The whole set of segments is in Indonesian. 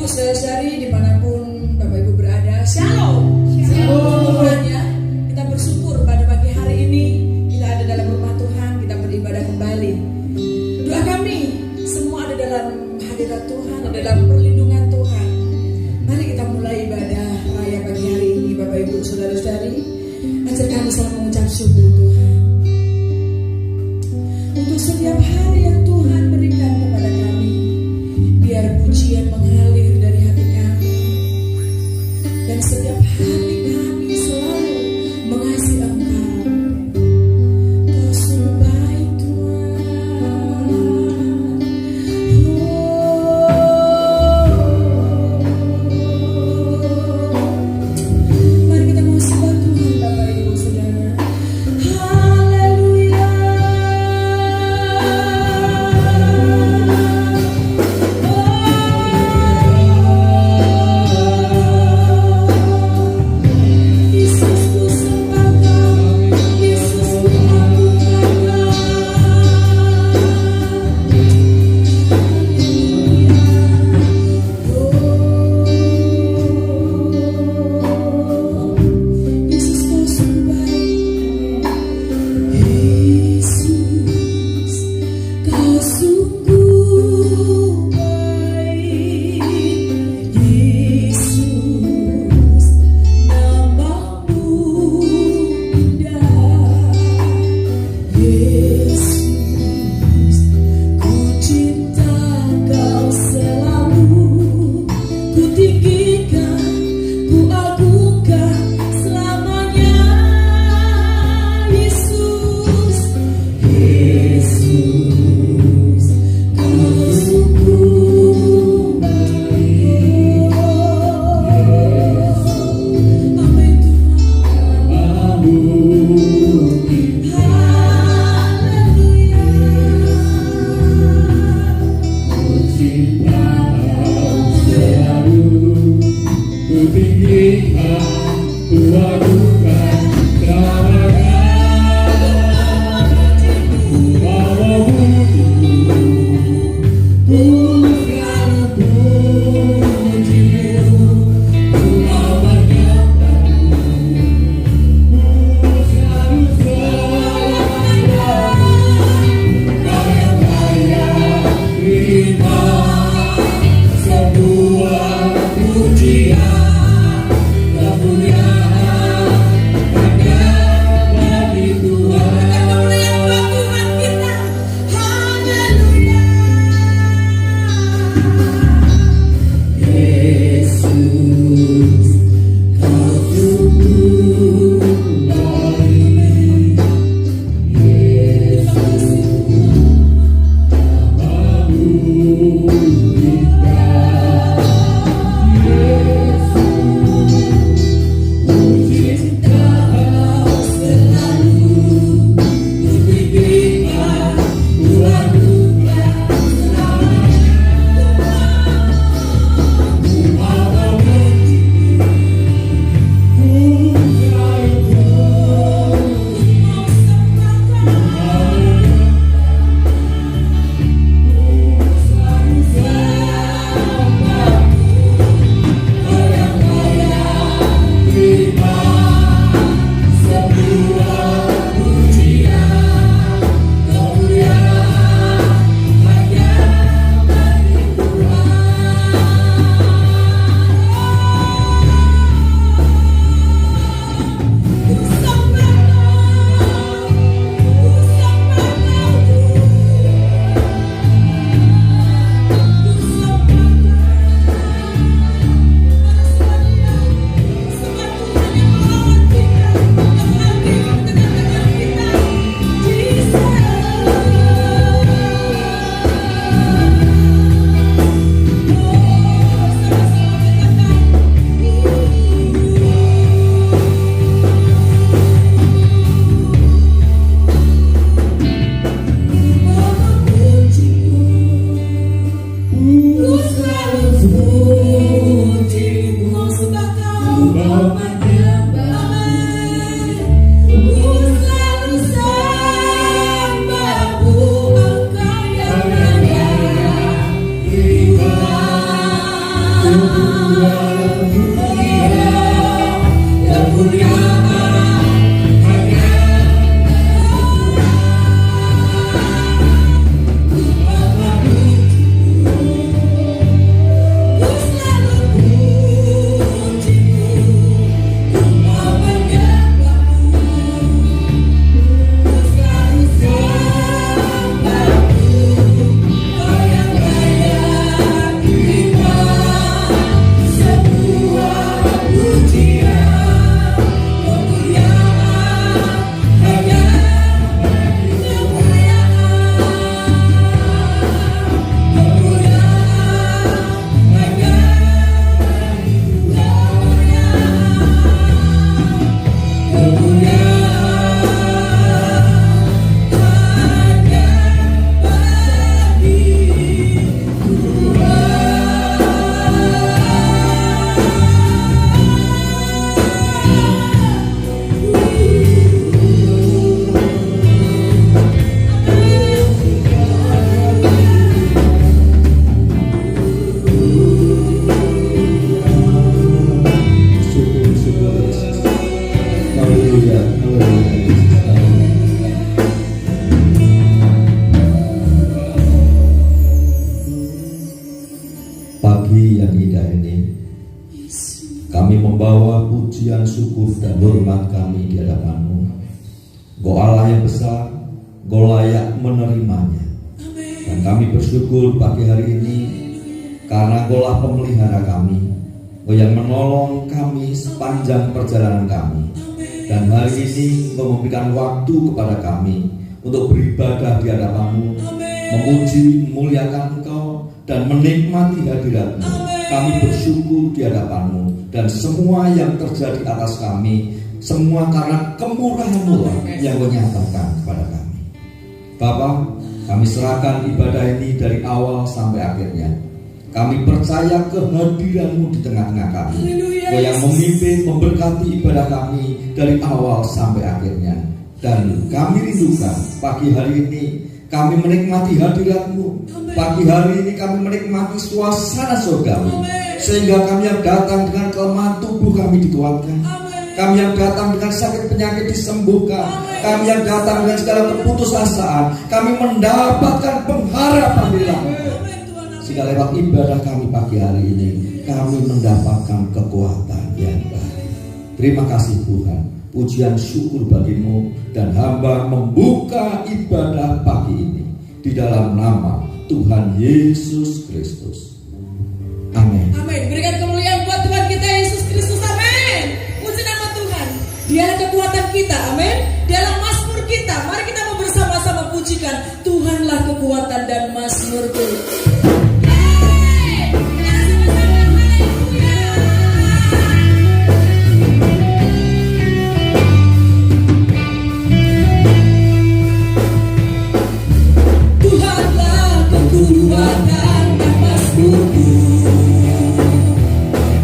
saudara-saudari dimanapun Bapak Ibu berada, Shalom. Shalom Tuhan ya. Kita bersyukur pada pagi hari ini kita ada dalam rumah Tuhan, kita beribadah kembali. Doa kami semua ada dalam hadirat Tuhan, ada dalam perlindungan Tuhan. Mari kita mulai ibadah raya pagi hari ini Bapak Ibu saudara-saudari. Ajar kami selalu mengucap syukur Tuhan untuk setiap hari yang Tuhan berikan kepada kami. Biar pujian mengalir dari hati kami, dan setiap hati kami selalu mengasihi Engkau. Kau sungguh baik Tuhan. Mari kita mau sembah Tuhan Bapak Ibu Saudara. Haleluya. pujian, syukur, dan hormat kami di hadapan-Mu. Engkau Allah yang besar, Engkau layak menerimanya. Dan kami bersyukur pagi hari ini karena Engkau lah pemelihara kami, Engkau yang menolong kami sepanjang perjalanan kami. Dan hari ini Engkau memberikan waktu kepada kami untuk beribadah di hadapan-Mu, memuji, memuliakan Engkau, dan menikmati hadirat-Mu. Kami bersyukur di hadapan-Mu, dan semua yang terjadi atas kami, semua karena kemurahan-Mu lah yang Kau nyatakan kepada kami. Bapa, kami serahkan ibadah ini dari awal sampai akhirnya. Kami percaya kehadiran-Mu di tengah-tengah kami. Kau yang memimpin, memberkati ibadah kami dari awal sampai akhirnya. Dan kami rindukan pagi hari ini kami menikmati hadirat-Mu. Pagi hari ini kami menikmati suasana surgawi, sehingga kami yang datang dengan kelemahan tubuh kami dikuatkan. Kami yang datang dengan sakit penyakit disembuhkan. Kami yang datang dengan segala keputusasaan, kami mendapatkan pengharapan di dalam Engkau. Sehingga lewat ibadah kami pagi hari ini, kami mendapatkan kekuatan yang baru. Terima kasih Tuhan. Pujian syukur bagimu, dan hamba membuka ibadah pagi ini di dalam nama Tuhan Yesus Kristus. Amin. Amin. Berikan kemuliaan buat Tuhan kita Yesus Kristus. Amin. Puji nama Tuhan. Dialah kekuatan kita. Amin. Dialah mazmur kita. Mari kita mau bersama-sama pujikan Tuhanlah kekuatan dan mazmurku. Kekuatan dan mazmurku,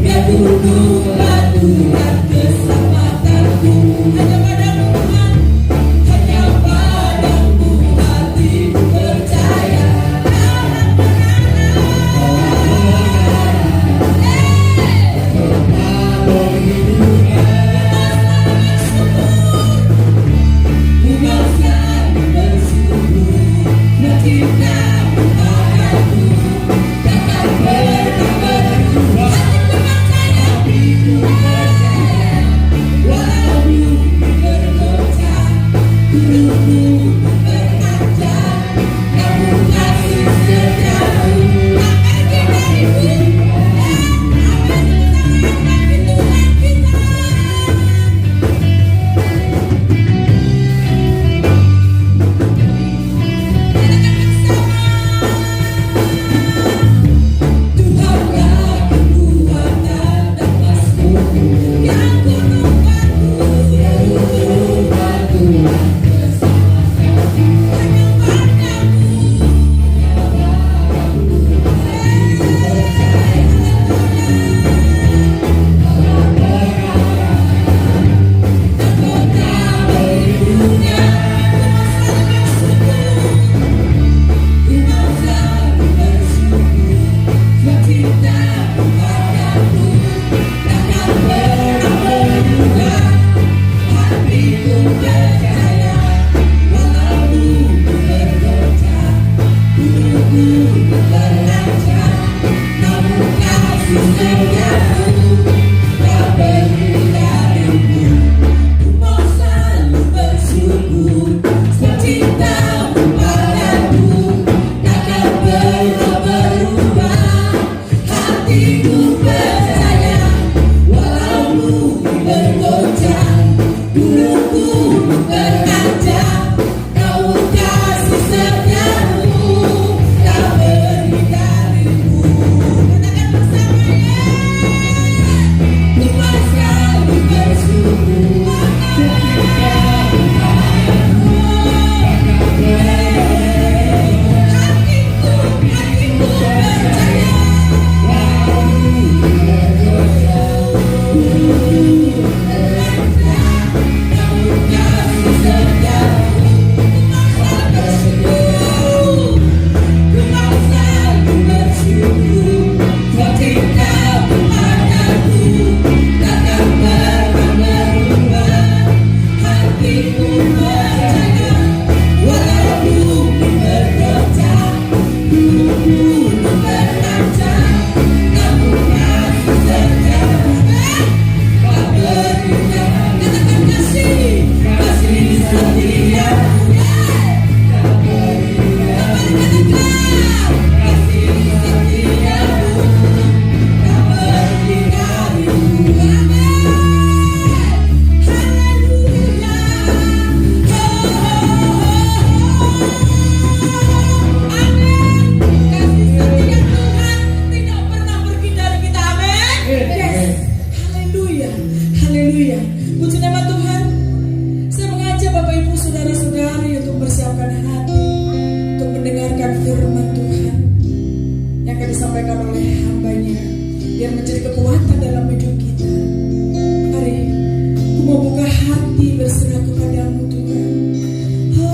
biar duduklah Tuhan keselamatanku. Hanya padamu Tuhan, hanya padamu hatiku percaya. saudara-saudari untuk bersiapkan hati untuk mendengarkan firman Tuhan yang akan disampaikan oleh hambanya, biar menjadi kekuatan dalam hidup kita. Mari, aku mau buka hati berserah kepadamu Tuhan. Ku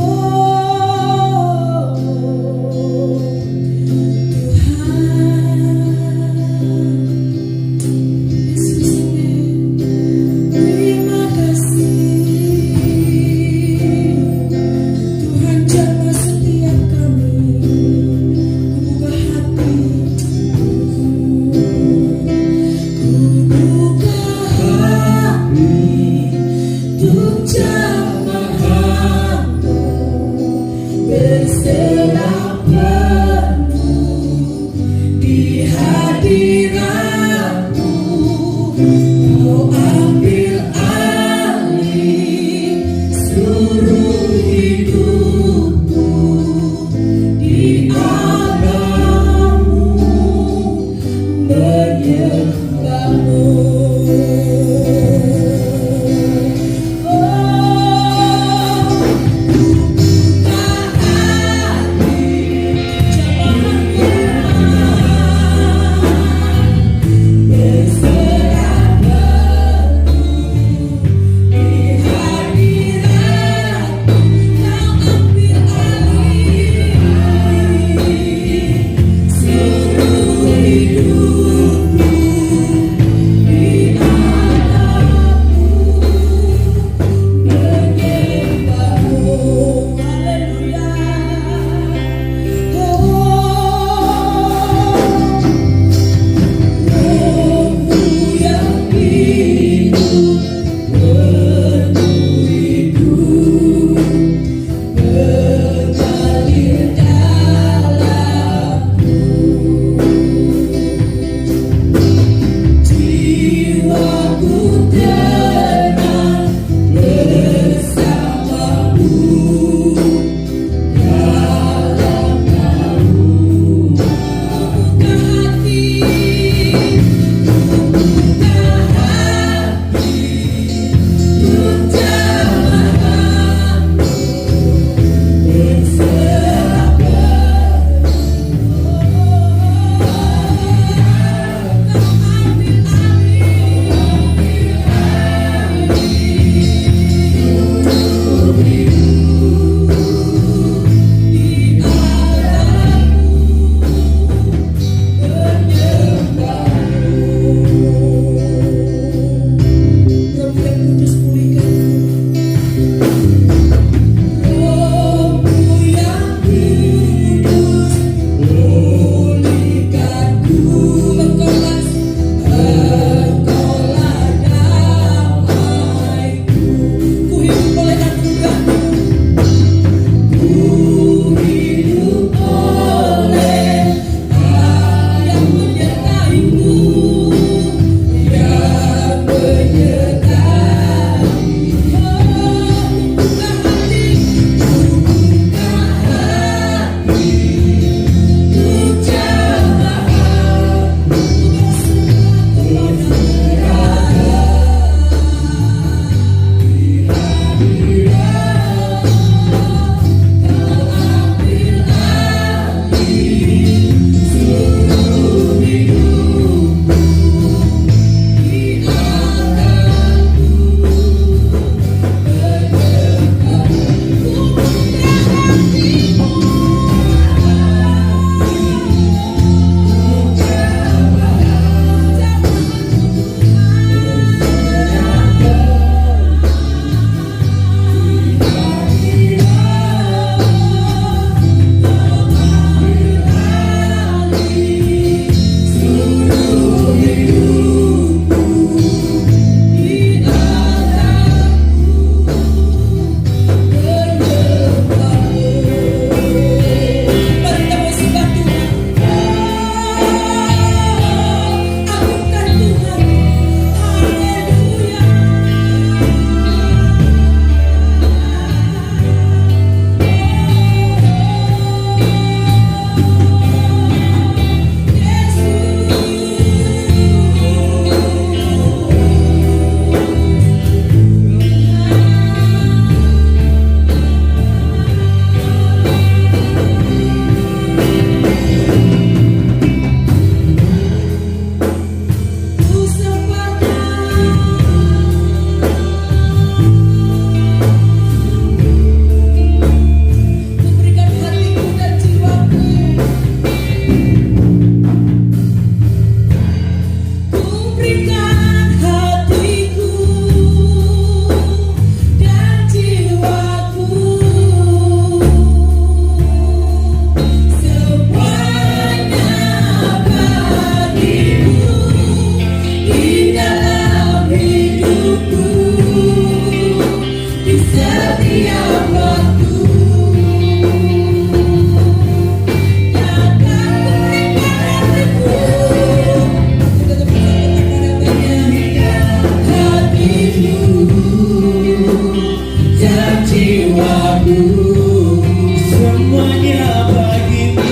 jiwaku, semuanya bagimu.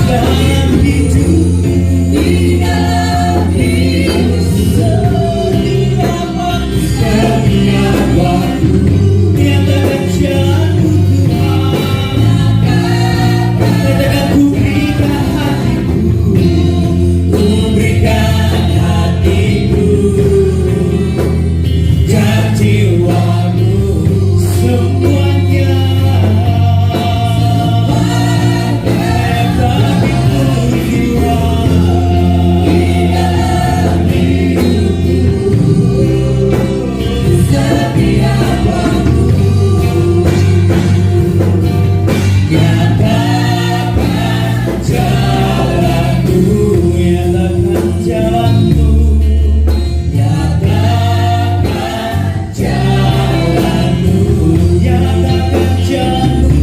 Dalam hidup, di dalam hidup, setiap waktu, nyatakan jalanmu Tuhan. Katakan ku berikan hatiku, ku berikan hatiku dan jiwaku, semuanya bagimu jiwa. Di dalam hidupku, setiap waktu, nyatakan jalanku, nyatakan jalanku, nyatakan jalanmu, nyatakan jalanmu,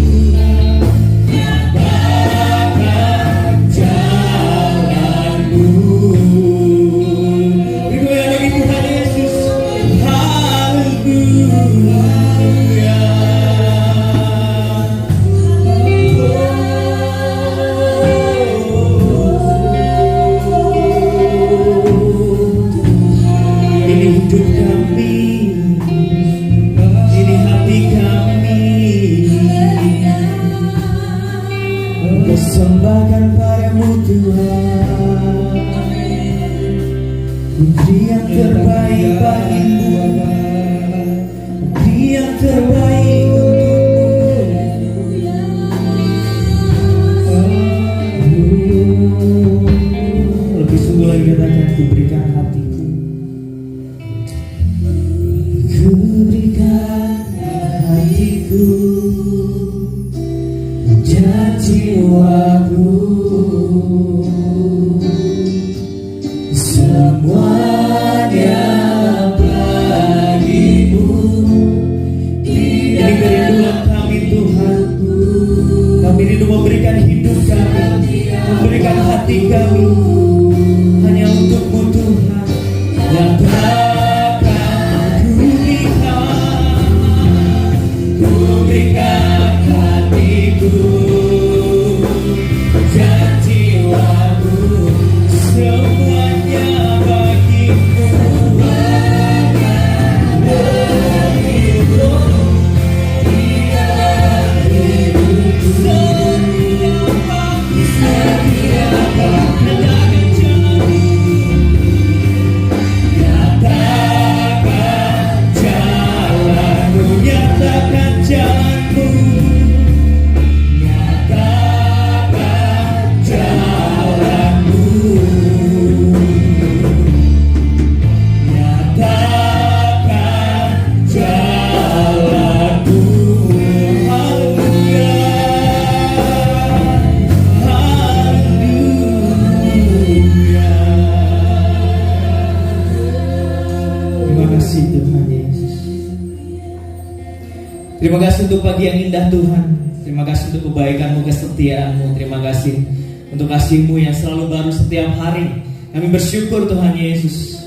nyatakan jalanmu. Berikan bagi Tuhan Yesus. Ini hidup kami, ini hati kami, persembahkan padamu Tuhan. Beri yang terbaik bagimu, beri yang terbaik untukmu. Lebih sungguh lagi katakan, ku berikan hatiku, ku berikan hatiku dan jiwaku, semuanya bagimu. Ini kerinduan kami Tuhan. Kami rindu memberikan hidup kami, memberikan hati kami hanya untukmu Tuhan. Nyatakan ku berikan hatiku dan jiwaku, semuanya bagimu. Nyatakan jalanmu, nyatakan jalanmu, nyatakan jalanmu. Haleluya, haleluya. Terima kasih Tuhan Yesus. Terima kasih untuk pagi yang indah Tuhan. Terima kasih untuk kebaikan-Mu, kesetiaan-Mu. Terima kasih untuk kasih-Mu yang selalu baru setiap hari. Kami bersyukur Tuhan Yesus.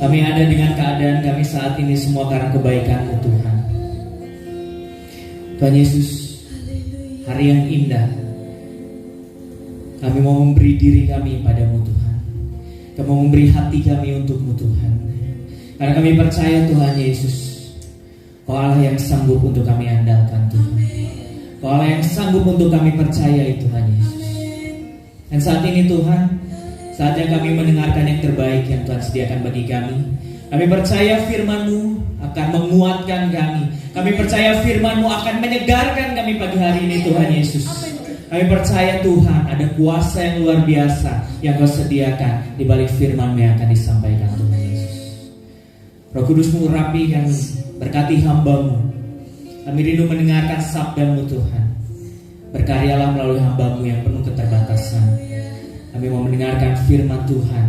Kami ada dengan keadaan kami saat ini semua karena kebaikan-Mu Tuhan. Tuhan Yesus, hari yang indah, kami mau memberi diri kami padamu Tuhan. Kami mau memberi hati kami untukmu Tuhan. Karena kami percaya Tuhan Yesus, Kau Allah yang sanggup untuk kami andalkan Tuhan. Kau Allah yang sanggup untuk kami percayai Tuhan Yesus. Dan saat ini Tuhan, saatnya kami mendengarkan yang terbaik yang Tuhan sediakan bagi kami. Kami percaya firman-Mu akan menguatkan kami. Kami percaya firman-Mu akan menyegarkan kami pagi hari ini Tuhan Yesus. Kami percaya Tuhan ada kuasa yang luar biasa yang Kau sediakan di balik firman-Mu yang akan disampaikan Tuhan Yesus. Roh Kudus-Mu urapi kami, berkati hamba-Mu. Kami rindu mendengarkan sabda-Mu Tuhan. Berkaryalah melalui hamba-Mu yang penuh keterbatasan. Kami mau mendengarkan firman Tuhan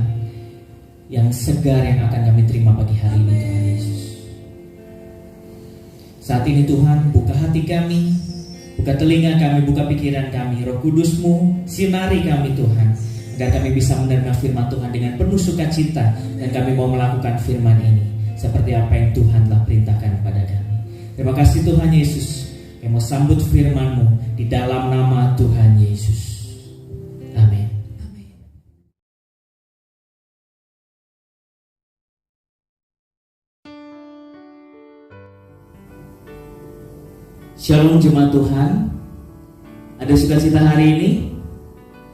yang segar yang akan kami terima pagi hari ini Tuhan Yesus. Saat ini Tuhan, buka hati kami, buka telinga kami, buka pikiran kami. Roh Kudus-Mu sinari kami Tuhan, agar kami bisa menerima firman Tuhan dengan penuh sukacita. Dan kami mau melakukan firman ini. seperti apa yang Tuhan telah perintahkan kepada kami. Terima kasih Tuhan Yesus. Kami mau sambut firman-Mu di dalam nama Tuhan Yesus. Amin. Shalom jemaat Tuhan. Ada sukacita hari ini?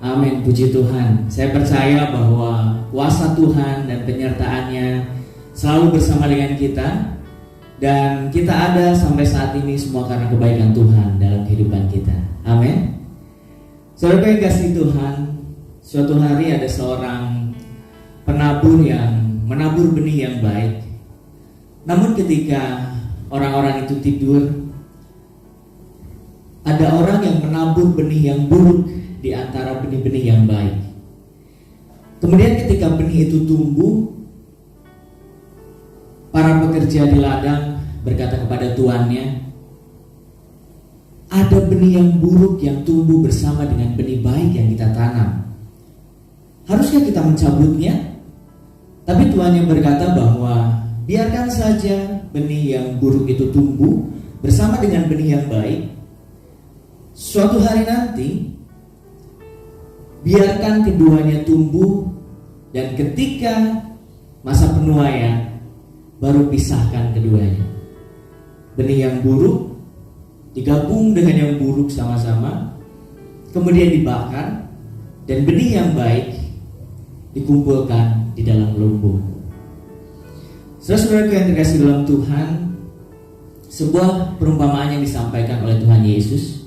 Amin, puji Tuhan. Saya percaya bahwa kuasa Tuhan dan penyertaan-Nya selalu bersama dengan kita. Dan kita ada sampai saat ini semua karena kebaikan Tuhan dalam kehidupan kita. Amin. Saudara yang kasih Tuhan, suatu hari ada seorang penabur yang menabur benih yang baik. Namun ketika orang-orang itu tidur, ada orang yang menabur benih yang buruk di antara benih-benih yang baik. Kemudian ketika benih itu tumbuh, para pekerja di ladang berkata kepada tuannya, ada benih yang buruk yang tumbuh bersama dengan benih baik yang kita tanam. Haruskah kita mencabutnya? Tapi tuannya berkata bahwa biarkan saja benih yang buruk itu tumbuh bersama dengan benih yang baik. Suatu hari nanti, biarkan keduanya tumbuh, dan ketika masa penuaian, baru pisahkan keduanya. Benih yang buruk digabung dengan yang buruk sama-sama, kemudian dibakar, dan benih yang baik dikumpulkan di dalam lumbung. Saudara-saudaraku yang terkasih dalam Tuhan, sebuah perumpamaan yang disampaikan oleh Tuhan Yesus,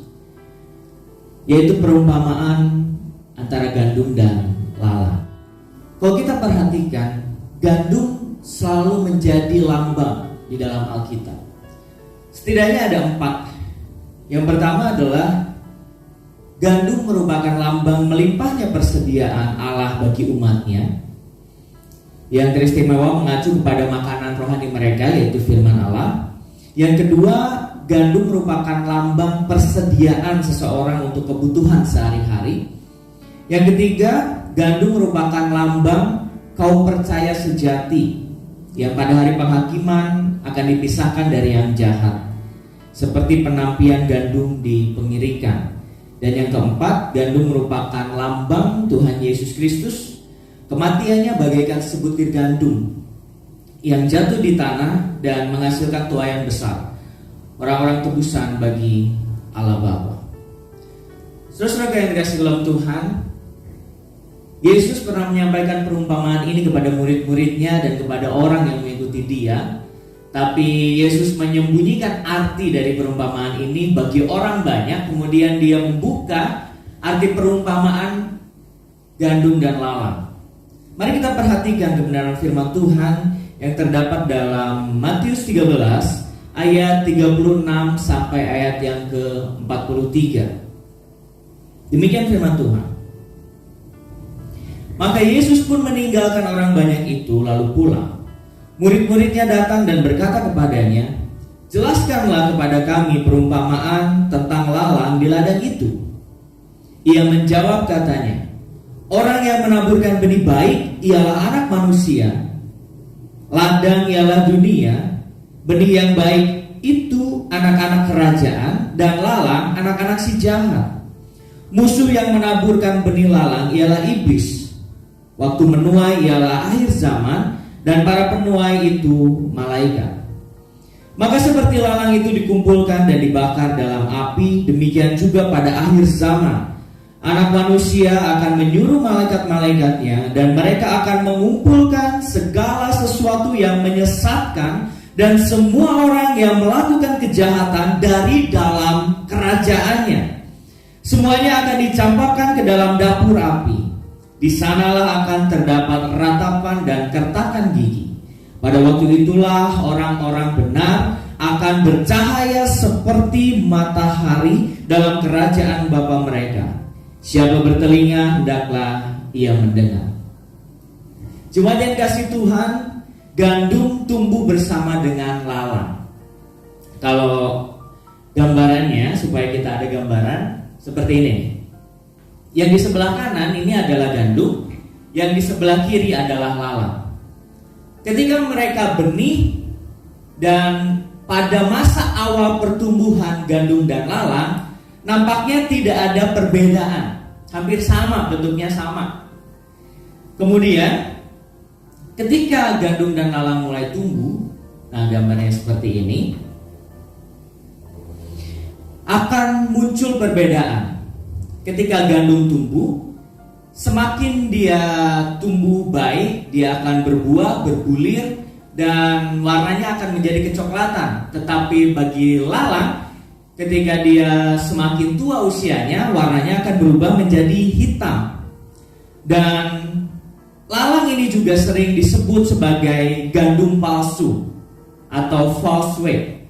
yaitu perumpamaan antara gandum dan lalang. Kalau kita perhatikan, gandum selalu menjadi lambang di dalam Alkitab. Setidaknya ada 4. Yang pertama adalah gandum merupakan lambang melimpahnya persediaan Allah bagi umatnya, yang teristimewa mengacu kepada makanan rohani mereka, yaitu firman Allah. Yang kedua, gandum merupakan lambang persediaan seseorang untuk kebutuhan sehari-hari. Yang ketiga, gandum merupakan lambang kaum percaya sejati yang pada hari penghakiman akan dipisahkan dari yang jahat, seperti penampian gandum di pengirikan. Dan yang keempat, gandum merupakan lambang Tuhan Yesus Kristus. Kematiannya bagaikan sebutir gandum yang jatuh di tanah dan menghasilkan tuai yang besar, orang-orang tebusan bagi Allah Bapa. Saudara-saudara yang dikasihi dalam Tuhan, Yesus pernah menyampaikan perumpamaan ini kepada murid-muridnya dan kepada orang yang mengikuti Dia. Tapi Yesus menyembunyikan arti dari perumpamaan ini bagi orang banyak. Kemudian Dia membuka arti perumpamaan gandum dan lalang. Mari kita perhatikan kebenaran firman Tuhan yang terdapat dalam Matius 13 ayat 36 sampai ayat yang ke-43. Demikian firman Tuhan. Maka Yesus pun meninggalkan orang banyak itu lalu pulang. Murid-muridnya datang dan berkata kepadanya, "Jelaskanlah kepada kami perumpamaan tentang lalang di ladang itu." Ia menjawab katanya, "Orang yang menaburkan benih baik ialah anak manusia. Ladang ialah dunia. Benih yang baik itu anak-anak kerajaan, dan lalang anak-anak si jahat. Musuh yang menaburkan benih lalang ialah iblis. Waktu menuai ialah akhir zaman, dan para penuai itu malaikat. Maka seperti lalang itu dikumpulkan dan dibakar dalam api, demikian juga pada akhir zaman Anak manusia akan menyuruh malaikat-malaikatnya, dan mereka akan mengumpulkan segala sesuatu yang menyesatkan dan semua orang yang melakukan kejahatan dari dalam kerajaannya. Semuanya akan dicampakkan ke dalam dapur api. Di sanalah akan terdapat ratapan dan kertakan gigi. Pada waktu itulah orang-orang benar akan bercahaya seperti matahari dalam kerajaan Bapa mereka. Siapa bertelinga, hendaklah ia mendengar. Jemaat yang kasih Tuhan, gandum tumbuh bersama dengan lalang. Kalau gambarannya, supaya kita ada gambaran seperti ini. Yang di sebelah kanan ini adalah gandum, yang di sebelah kiri adalah lalang. ketika mereka benih dan pada masa awal pertumbuhan gandum dan lalang, nampaknya tidak ada perbedaan, hampir sama, bentuknya sama. Kemudian ketika gandum dan lalang mulai tumbuh, nah gambarnya seperti ini, akan muncul perbedaan. Ketika gandum tumbuh, semakin dia tumbuh baik, dia akan berbuah, berbulir, dan warnanya akan menjadi kecoklatan. Tetapi bagi lalang, ketika dia semakin tua usianya, warnanya akan berubah menjadi hitam. Dan lalang ini juga sering disebut sebagai gandum palsu atau false wheat.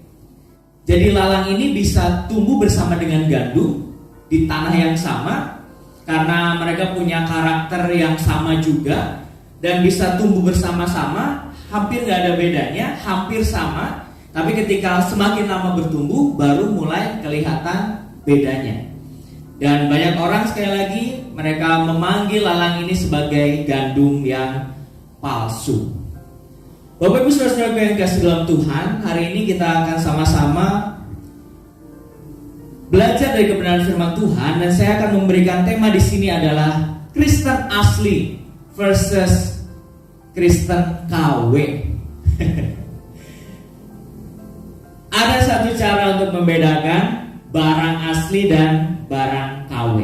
Jadi lalang ini bisa tumbuh bersama dengan gandum di tanah yang sama, karena mereka punya karakter yang sama juga, dan bisa tumbuh bersama-sama, hampir gak ada bedanya, hampir sama. Tapi ketika semakin lama bertumbuh, baru mulai kelihatan bedanya. Dan banyak orang, sekali lagi, mereka memanggil lalang ini sebagai gandum yang palsu. Bapak Ibu Saudara-saudara yang kasih dalam Tuhan, hari ini kita akan sama-sama belajar dari kebenaran firman Tuhan, dan saya akan memberikan tema di sini adalah Kristen asli versus Kristen KW. Ada satu cara untuk membedakan barang asli dan barang KW.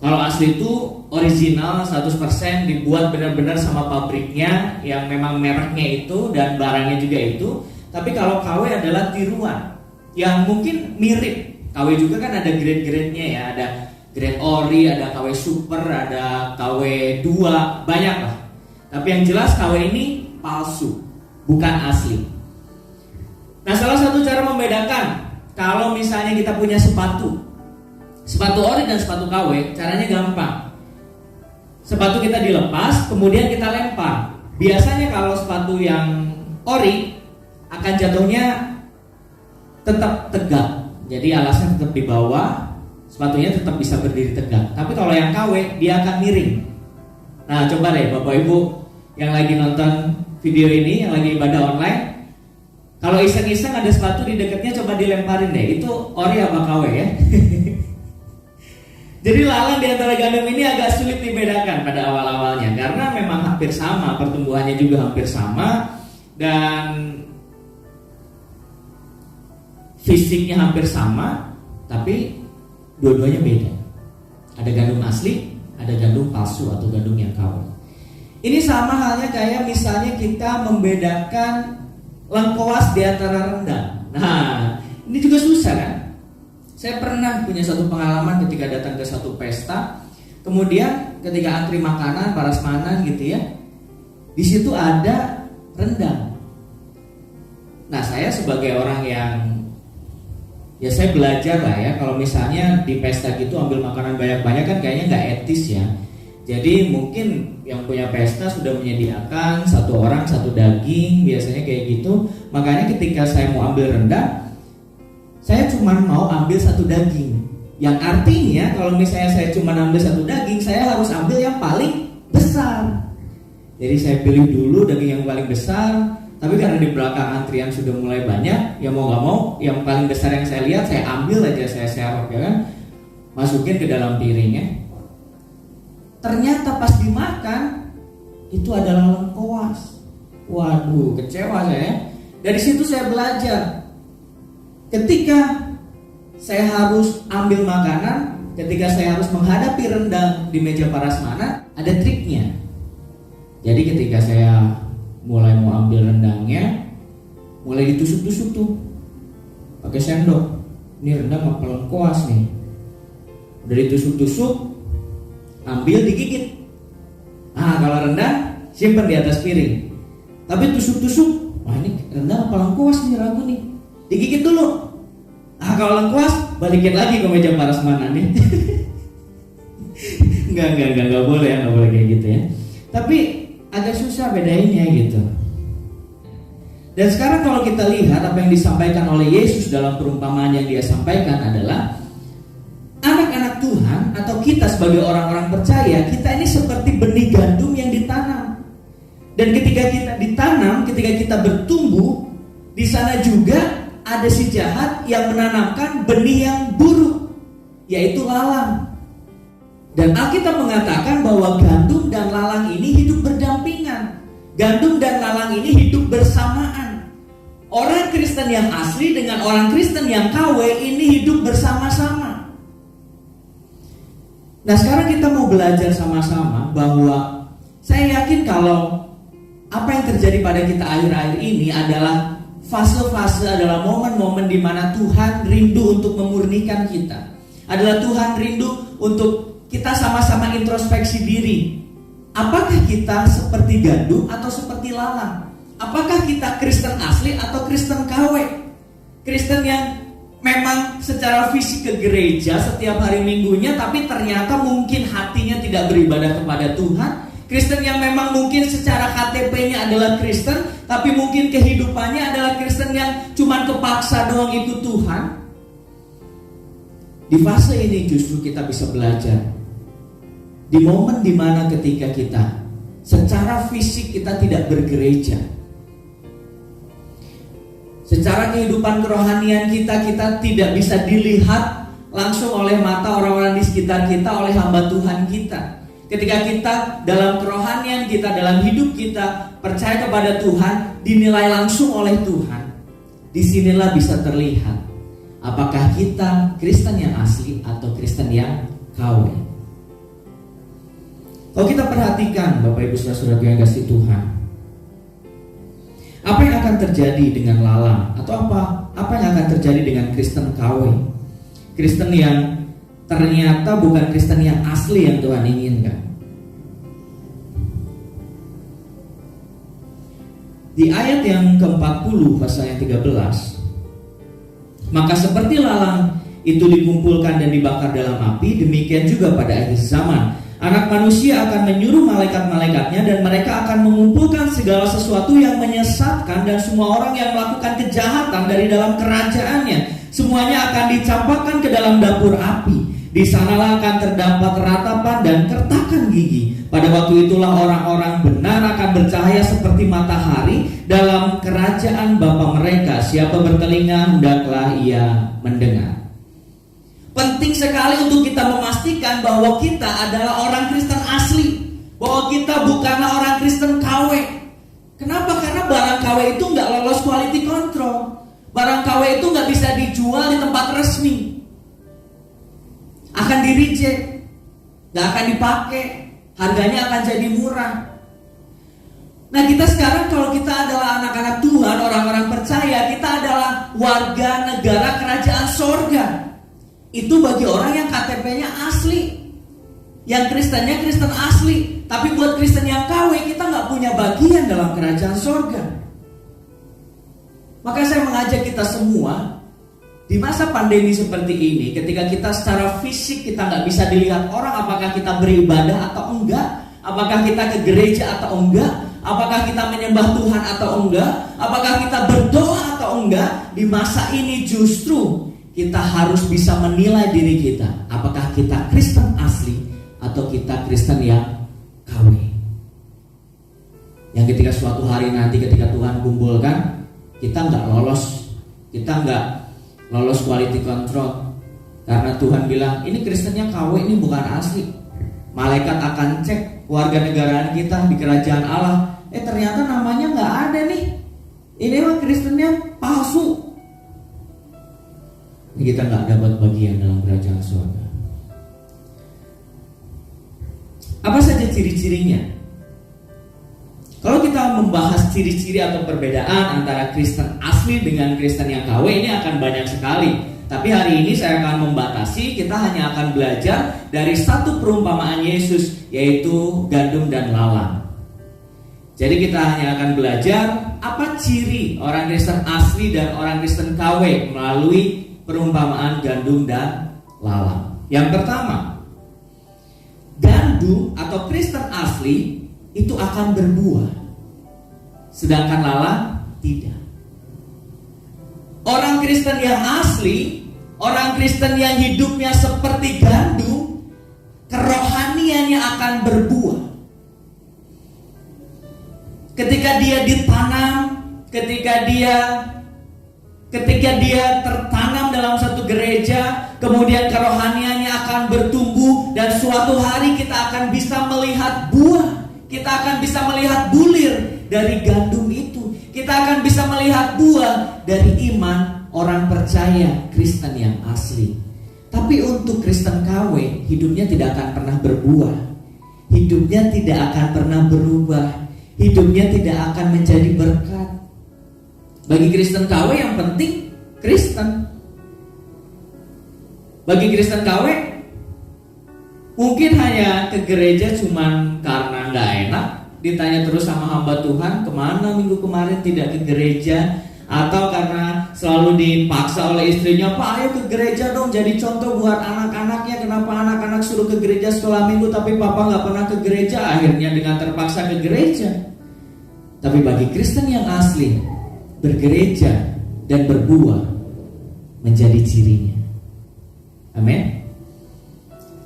Kalau asli itu original 100%, dibuat benar-benar sama pabriknya yang memang mereknya itu dan barangnya juga itu. Tapi kalau KW adalah tiruan yang mungkin mirip. KW juga kan ada grade-grade-nya ya, ada grade ori, ada KW super, ada KW 2, banyak lah. Tapi yang jelas KW ini palsu, bukan asli. Nah, salah satu cara membedakan, kalau misalnya kita punya sepatu ori dan sepatu KW, caranya gampang. Sepatu kita dilepas, kemudian kita lempar. Biasanya kalau sepatu yang ori akan jatuhnya tetap tegak. Jadi alasnya tetap di bawah, sepatunya tetap bisa berdiri tegak. Tapi kalau yang KW, dia akan miring. Nah, coba deh Bapak Ibu yang lagi nonton video ini, yang lagi ibadah online, kalau iseng-iseng ada sepatu di dekatnya, coba dilemparin deh. Itu ori apa KW ya? Jadi lalang di antara gandum ini agak sulit dibedakan pada awal-awalnya, karena memang hampir sama, pertumbuhannya juga hampir sama, dan fisiknya hampir sama, tapi dua-duanya beda. Ada gandum asli, ada gandum palsu atau gandum yang KW. Ini sama halnya kayak misalnya kita membedakan lengkoas di antara rendang. Nah, ini juga susah kan? Saya pernah punya satu pengalaman ketika datang ke satu pesta, kemudian ketika antri makanan, prasmanan gitu ya, di situ ada rendang. Nah, saya sebagai orang yang ya saya belajar lah ya, kalau misalnya di pesta gitu ambil makanan banyak-banyak kan kayaknya nggak etis ya. Jadi mungkin yang punya pesta sudah menyediakan satu orang satu daging, biasanya kayak gitu. Makanya ketika saya mau ambil rendang, saya cuma mau ambil satu daging. Yang artinya kalau misalnya saya cuma ambil satu daging, saya harus ambil yang paling besar. Jadi saya pilih dulu daging yang paling besar. Tapi karena di belakang antrian sudah mulai banyak, ya mau gak mau yang paling besar yang saya lihat saya ambil aja, saya serok ya kan, masukin ke dalam piringnya. Ternyata pas dimakan itu adalah lengkoas. Waduh, kecewa saya. Dari situ saya belajar. Ketika saya harus ambil makanan, ketika saya harus menghadapi rendang di meja prasmanan, ada triknya. Jadi ketika saya mulai mau ambil rendangnya, mulai ditusuk-tusuk tuh pakai sendok. Ini rendang apa lengkoas nih? Udah ditusuk-tusuk, ambil digigit. Ah, kalau rendang simpan di atas piring. Tapi tusuk-tusuk, wah ini rendang apa lengkoas nih, ragu nih. Digigit dulu. Ah, kalau lengkoas balikin lagi ke meja prasmanan nih. Enggak boleh ya, enggak boleh kayak gitu ya. Tapi agak susah bedainnya gitu. Dan sekarang kalau kita lihat apa yang disampaikan oleh Yesus dalam perumpamaan yang dia sampaikan adalah anak-anak Tuhan atau kita sebagai orang-orang percaya, kita ini seperti benih gandum yang ditanam. Dan ketika kita ditanam, ketika kita bertumbuh, di sana juga ada si jahat yang menanamkan benih yang buruk, yaitu lalang. Dan Alkitab mengatakan bahwa gandum dan lalang ini hidup berdampingan. Gandum dan lalang ini hidup bersamaan. Orang Kristen yang asli dengan orang Kristen yang KW ini hidup bersama-sama. Nah, sekarang kita mau belajar sama-sama bahwa saya yakin kalau apa yang terjadi pada kita akhir-akhir ini adalah fase-fase, adalah momen-momen di mana Tuhan rindu untuk memurnikan kita. Adalah Tuhan rindu untuk kita sama-sama introspeksi diri. Apakah kita seperti gandum atau seperti lalang? Apakah kita Kristen asli atau Kristen KW? Kristen yang memang secara fisik ke gereja setiap hari minggunya, tapi ternyata mungkin hatinya tidak beribadah kepada Tuhan. Kristen yang memang mungkin secara KTP-nya adalah Kristen, tapi mungkin kehidupannya adalah Kristen yang cuman kepaksa doang ikut Tuhan. Di fase ini justru kita bisa belajar. Di momen dimana ketika kita secara fisik kita tidak bergereja, secara kehidupan kerohanian kita tidak bisa dilihat langsung oleh mata orang-orang di sekitar kita, oleh hamba Tuhan kita. Ketika kita dalam kerohanian kita, dalam hidup kita percaya kepada Tuhan, dinilai langsung oleh Tuhan. Disinilah bisa terlihat apakah kita Kristen yang asli atau Kristen yang KW. Kalau kita perhatikan Bapak Ibu Saudara yang kasih Tuhan, apa yang akan terjadi dengan lalang? Atau apa yang akan terjadi dengan Kristen KW? Kristen yang ternyata bukan Kristen yang asli yang Tuhan inginkan. Di ayat yang ke-40 pasal yang 13, maka seperti lalang itu dikumpulkan dan dibakar dalam api, demikian juga pada akhir zaman Anak manusia akan menyuruh malaikat-malaikatnya, dan mereka akan mengumpulkan segala sesuatu yang menyesatkan dan semua orang yang melakukan kejahatan dari dalam kerajaannya. Semuanya akan dicampakkan ke dalam dapur api. Di sanalah akan terdapat ratapan dan kertakan gigi. Pada waktu itulah orang-orang benar akan bercahaya seperti matahari dalam kerajaan Bapa mereka. Siapa bertelinga, hendaklah ia mendengar. Penting sekali untuk kita memastikan bahwa kita adalah orang Kristen asli, bahwa kita bukanlah orang Kristen KW. Kenapa? Karena barang KW itu nggak lolos quality control. Barang KW itu nggak bisa dijual di tempat resmi, akan di reject, nggak akan dipakai, harganya akan jadi murah. Nah, kita sekarang kalau kita adalah anak-anak Tuhan, orang-orang percaya, kita adalah warga negara kerajaan sorga. Itu bagi orang yang KTP-nya asli, yang Kristennya Kristen asli. Tapi buat Kristen yang KW, kita nggak punya bagian dalam kerajaan sorga. Maka saya mengajak kita semua, di masa pandemi seperti ini, ketika kita secara fisik kita nggak bisa dilihat orang, apakah kita beribadah atau enggak, apakah kita ke gereja atau enggak, apakah kita menyembah Tuhan atau enggak, apakah kita berdoa atau enggak, di masa ini justru kita harus bisa menilai diri kita, apakah kita Kristen asli atau kita Kristen yang KW. Yang ketika suatu hari nanti ketika Tuhan kumpulkan, kita nggak lolos, kita nggak lolos quality control, karena Tuhan bilang ini Kristennya KW, ini bukan asli. Malaikat akan cek warga negaraan kita di kerajaan Allah, ternyata namanya nggak ada nih, ini mah Kristennya palsu. Kita nggak dapat bagian dalam kerajaan surga. Apa saja ciri-cirinya? Kalau kita membahas ciri-ciri atau perbedaan antara Kristen asli dengan Kristen yang KW, ini akan banyak sekali. Tapi hari ini saya akan membatasi, kita hanya akan belajar dari satu perumpamaan Yesus, yaitu gandum dan lalang. Jadi kita hanya akan belajar apa ciri orang Kristen asli dan orang Kristen KW melalui perumpamaan gandum dan lalang. Yang pertama, gandum atau Kristen asli itu akan berbuah, sedangkan lalang tidak. Orang Kristen yang asli, orang Kristen yang hidupnya seperti gandum, kerohaniannya akan berbuah. ketika dia ditanam, ketika dia tertanam dalam satu gereja, kemudian kerohaniannya akan bertumbuh dan suatu hari kita akan bisa melihat buah. Kita akan bisa melihat bulir dari gandum itu. Kita akan bisa melihat buah dari iman orang percaya Kristen yang asli. Tapi untuk Kristen KW, hidupnya tidak akan pernah berbuah. Hidupnya tidak akan pernah berubah. Hidupnya tidak akan menjadi berkat. Bagi Kristen KW yang penting Kristen. Bagi Kristen KW mungkin hanya ke gereja cuman karena gak enak. Ditanya terus sama hamba Tuhan, kemana minggu kemarin tidak ke gereja? Atau karena selalu dipaksa oleh istrinya, Pak ayo ke gereja dong, jadi contoh buat anak-anaknya. Kenapa anak-anak suruh ke gereja sekolah minggu tapi papa gak pernah ke gereja? Akhirnya dengan terpaksa ke gereja. Tapi bagi Kristen yang asli, bergereja dan berbuah menjadi cirinya. Amin.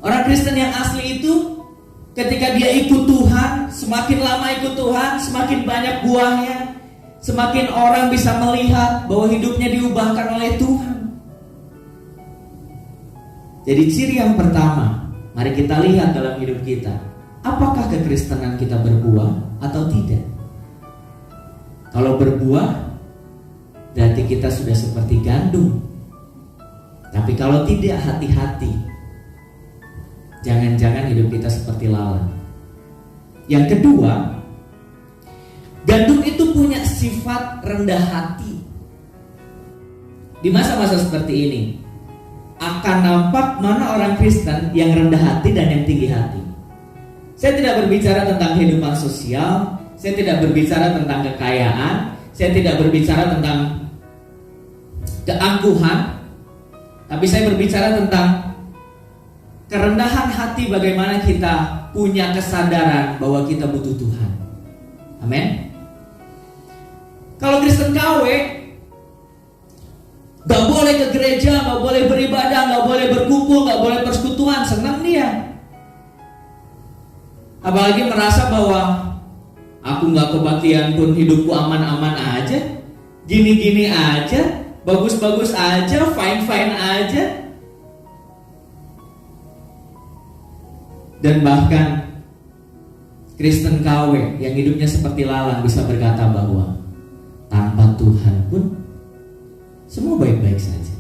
Orang Kristen yang asli itu ketika dia ikut Tuhan, semakin lama ikut Tuhan, semakin banyak buahnya. Semakin orang bisa melihat bahwa hidupnya diubahkan oleh Tuhan. Jadi ciri yang pertama, mari kita lihat dalam hidup kita, apakah kekristenan kita berbuah atau tidak? Kalau berbuah, berarti kita sudah seperti gandum. Tapi kalau tidak, hati-hati. Jangan-jangan hidup kita seperti lalang. Yang kedua, gandum itu punya sifat rendah hati. Di masa-masa seperti ini akan nampak mana orang Kristen yang rendah hati dan yang tinggi hati. Saya tidak berbicara tentang kehidupan sosial, saya tidak berbicara tentang kekayaan, saya tidak berbicara tentang keangkuhan, tapi saya berbicara tentang kerendahan hati, bagaimana kita punya kesadaran bahwa kita butuh Tuhan. Amin. Kalau Kristen KW gak boleh ke gereja, gak boleh beribadah, gak boleh berkumpul, gak boleh persekutuan, senang dia. Apalagi merasa bahwa aku gak kebaktian pun hidupku aman-aman aja, gini-gini aja, bagus-bagus aja, fine-fine aja. Dan bahkan Kristen KW yang hidupnya seperti lalang bisa berkata bahwa tanpa Tuhan pun semua baik-baik saja.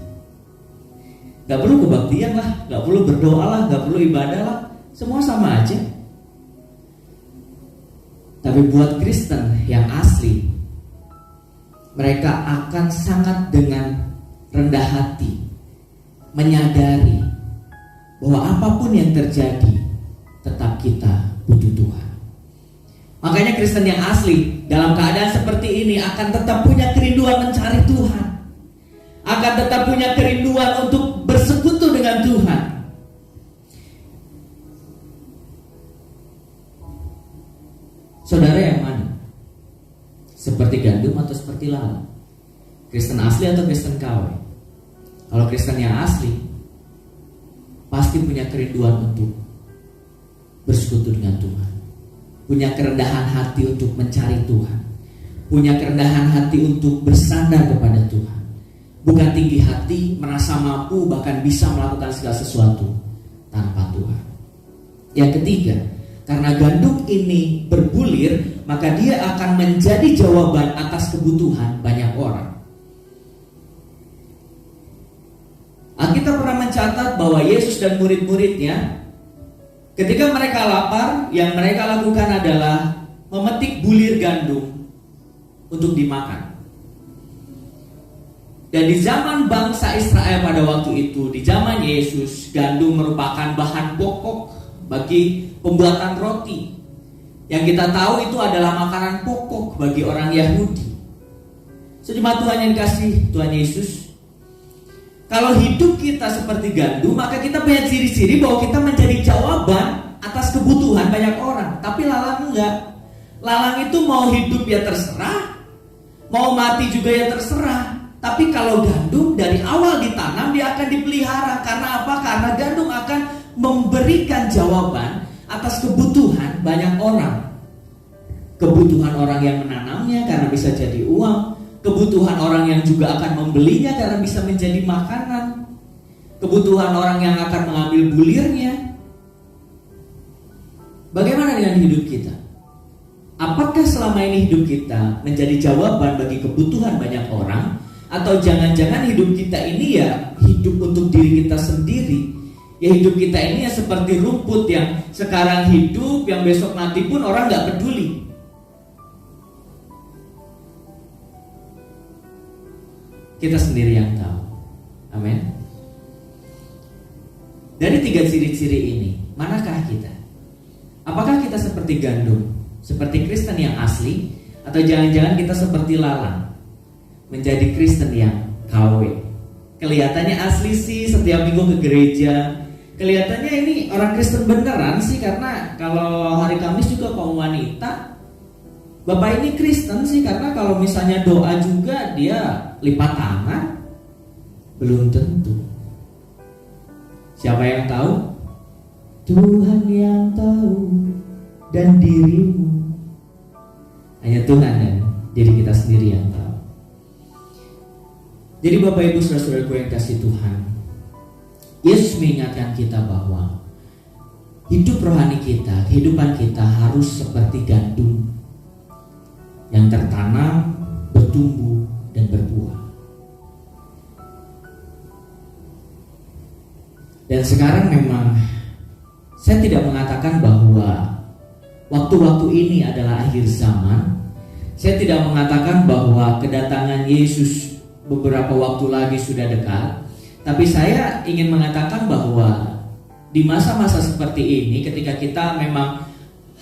Gak perlu kebaktian lah, gak perlu berdoa lah, gak perlu ibadah lah, semua sama aja. Tapi buat Kristen yang asli, mereka akan sangat dengan rendah hati menyadari bahwa apapun yang terjadi, tetap kita butuh Tuhan. Makanya Kristen yang asli dalam keadaan seperti ini akan tetap punya kerinduan mencari Tuhan, akan tetap punya kerinduan untuk bersekutu dengan Tuhan. Saudara yang mana? Seperti gandum atau seperti lalang? Kristen asli atau Kristen KW? Kalau Kristen yang asli pasti punya kerinduan untuk bersekutu dengan Tuhan, punya kerendahan hati untuk mencari Tuhan, punya kerendahan hati untuk bersandar kepada Tuhan, bukan tinggi hati merasa mampu bahkan bisa melakukan segala sesuatu tanpa Tuhan. Yang ketiga, karena gandum ini berbulir, maka dia akan menjadi jawaban atas kebutuhan banyak orang. Alkitab pernah mencatat bahwa Yesus dan murid-muridnya ketika mereka lapar, yang mereka lakukan adalah memetik bulir gandum untuk dimakan. Dan di zaman bangsa Israel pada waktu itu, di zaman Yesus, gandum merupakan bahan pokok bagi pembuatan roti. Yang kita tahu itu adalah makanan pokok bagi orang Yahudi. Sejemaat Tuhan yang dikasih Tuhan Yesus, kalau hidup kita seperti gandum, maka kita punya ciri-ciri bahwa kita menjadi jawaban atas kebutuhan banyak orang. Tapi lalang enggak. Lalang itu mau hidup ya terserah, mau mati juga ya terserah. Tapi kalau gandum dari awal ditanam, dia akan dipelihara. Karena apa? Karena gandum akan memberikan jawaban atas kebutuhan banyak orang. kebutuhan orang yang menanamnya karena bisa jadi uang, kebutuhan orang yang juga akan membelinya karena bisa menjadi makanan, kebutuhan orang yang akan mengambil bulirnya. Bagaimana dengan hidup kita? Apakah selama ini hidup kita menjadi jawaban bagi kebutuhan banyak orang, atau jangan-jangan hidup kita ini ya hidup untuk diri kita sendiri? Ya hidup kita ini ya seperti rumput yang sekarang hidup, yang besok mati pun orang gak peduli. Kita sendiri yang tahu. Amin. Dari 3 ciri-ciri ini, manakah kita? Apakah kita seperti gandum, seperti Kristen yang asli, atau jangan-jangan kita seperti lalang, menjadi Kristen yang KW? Kelihatannya asli sih, setiap minggu ke gereja. Kelihatannya ini orang Kristen beneran sih, karena kalau hari Kamis juga kaum wanita. Bapak ini Kristen sih, karena kalau misalnya doa juga dia lipat tangan. Belum tentu. Siapa yang tahu? Tuhan yang tahu, dan dirimu. Hanya Tuhan kan? Jadi kita sendiri yang tahu. Jadi Bapak Ibu saudara-saudaraku yang kasih Tuhan, Yesus mengingatkan kita bahwa hidup rohani kita, kehidupan kita harus seperti gandum yang tertanam, bertumbuh, dan berbuah. Dan sekarang memang saya tidak mengatakan bahwa waktu-waktu ini adalah akhir zaman. Saya tidak mengatakan bahwa kedatangan Yesus beberapa waktu lagi sudah dekat. Tapi saya ingin mengatakan bahwa di masa-masa seperti ini, ketika kita memang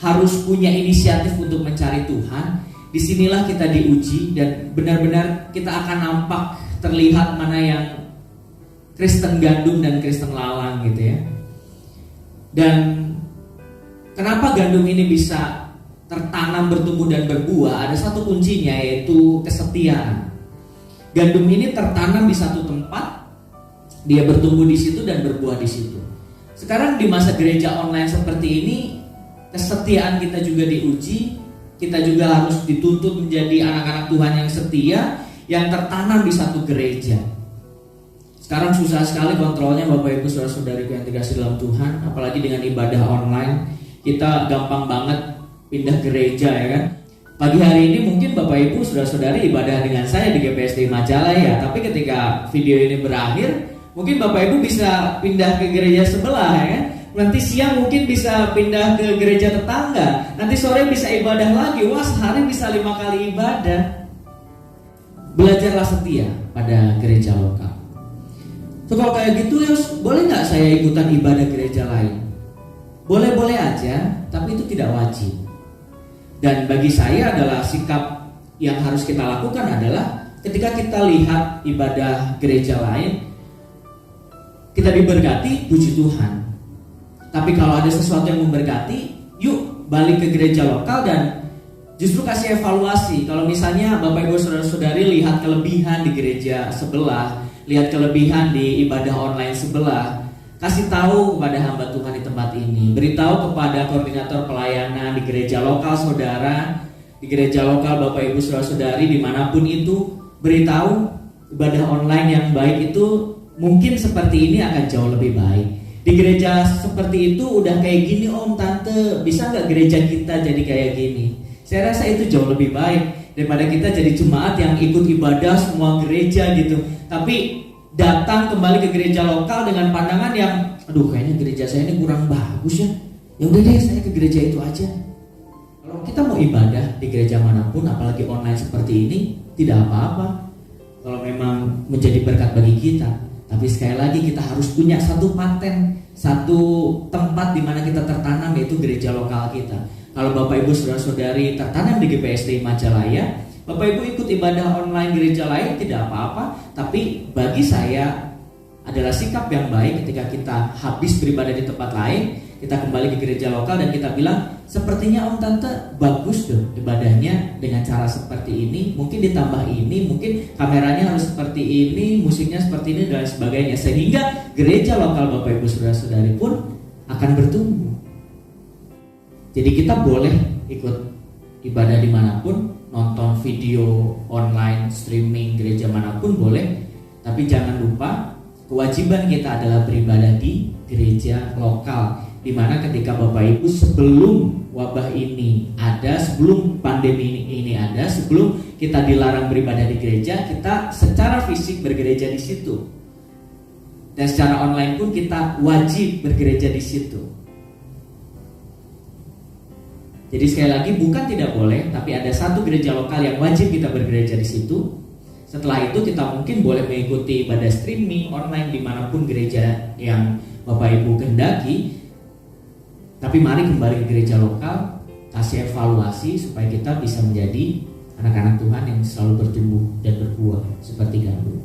harus punya inisiatif untuk mencari Tuhan, disinilah kita diuji dan benar-benar kita akan nampak terlihat mana yang Kristen gandum dan Kristen lalang gitu ya. Dan kenapa gandum ini bisa tertanam, bertumbuh dan berbuah? Ada satu kuncinya, yaitu kesetiaan. Gandum ini tertanam di satu tempat, dia bertumbuh di situ dan berbuah di situ. Sekarang di masa gereja online seperti ini, kesetiaan kita juga diuji. Kita juga harus dituntut menjadi anak-anak Tuhan yang setia, yang tertanam di satu gereja. Sekarang susah sekali kontrolnya Bapak Ibu saudara-saudariku yang dikasih dalam Tuhan, apalagi dengan ibadah online. Kita gampang banget pindah gereja ya kan. Pagi hari ini mungkin Bapak Ibu saudara-saudari ibadah dengan saya di GPSD Majalaya, tapi ketika video ini berakhir, mungkin Bapak Ibu bisa pindah ke gereja sebelah ya kan. Nanti siang mungkin bisa pindah ke gereja tetangga, nanti sore bisa ibadah lagi. Wah, sehari bisa 5 kali ibadah. Belajarlah setia pada gereja lokal. So kalau kayak gitu, Yos, boleh nggak saya ikutan ibadah gereja lain? Boleh-boleh aja, tapi itu tidak wajib. Dan bagi saya adalah sikap yang harus kita lakukan adalah ketika kita lihat ibadah gereja lain, kita diberkati, puji Tuhan. Tapi kalau ada sesuatu yang memberkati, yuk balik ke gereja lokal dan justru kasih evaluasi. Kalau misalnya Bapak Ibu saudara-saudari lihat kelebihan di gereja sebelah, lihat kelebihan di ibadah online sebelah, kasih tahu kepada hamba Tuhan di tempat ini. Beritahu kepada koordinator pelayanan di gereja lokal saudara, di gereja lokal Bapak Ibu saudara-saudari dimanapun itu. Beritahu ibadah online yang baik itu mungkin seperti ini akan jauh lebih baik. Di gereja seperti itu udah kayak gini om, tante, bisa gak gereja kita jadi kayak gini? Saya rasa itu jauh lebih baik daripada kita jadi jemaat yang ikut ibadah semua gereja gitu, tapi datang kembali ke gereja lokal dengan pandangan yang, aduh kayaknya gereja saya ini kurang bagus ya. Ya udah deh, saya ke gereja itu aja. Kalau kita mau ibadah di gereja manapun, apalagi online seperti ini, tidak apa-apa kalau memang menjadi berkat bagi kita. Tapi sekali lagi kita harus punya satu paten, satu tempat di mana kita tertanam, yaitu gereja lokal kita. Kalau Bapak Ibu saudara-saudari tertanam di GPSD Majalaya, Bapak Ibu ikut ibadah online gereja lain tidak apa-apa. Tapi bagi saya adalah sikap yang baik ketika kita habis beribadah di tempat lain, kita kembali ke gereja lokal dan kita bilang, sepertinya om tante bagus dong ibadahnya dengan cara seperti ini, mungkin ditambah ini, mungkin kameranya harus seperti ini, musiknya seperti ini dan sebagainya, sehingga gereja lokal Bapak Ibu saudara-saudari pun akan bertumbuh. Jadi kita boleh ikut ibadah dimanapun, nonton video online, streaming gereja manapun boleh, tapi jangan lupa kewajiban kita adalah beribadah di gereja lokal, di mana ketika Bapak Ibu sebelum wabah ini ada, sebelum pandemi ini ada, sebelum kita dilarang beribadah di gereja, kita secara fisik bergereja di situ. Dan secara online pun kita wajib bergereja di situ. Jadi sekali lagi bukan tidak boleh, tapi ada satu gereja lokal yang wajib kita bergereja di situ. Setelah itu kita mungkin boleh mengikuti ibadah streaming online dimanapun gereja yang Bapak Ibu kehendaki. Tapi mari kembali ke gereja lokal, kasih evaluasi supaya kita bisa menjadi anak-anak Tuhan yang selalu bertumbuh dan berbuah seperti gandum.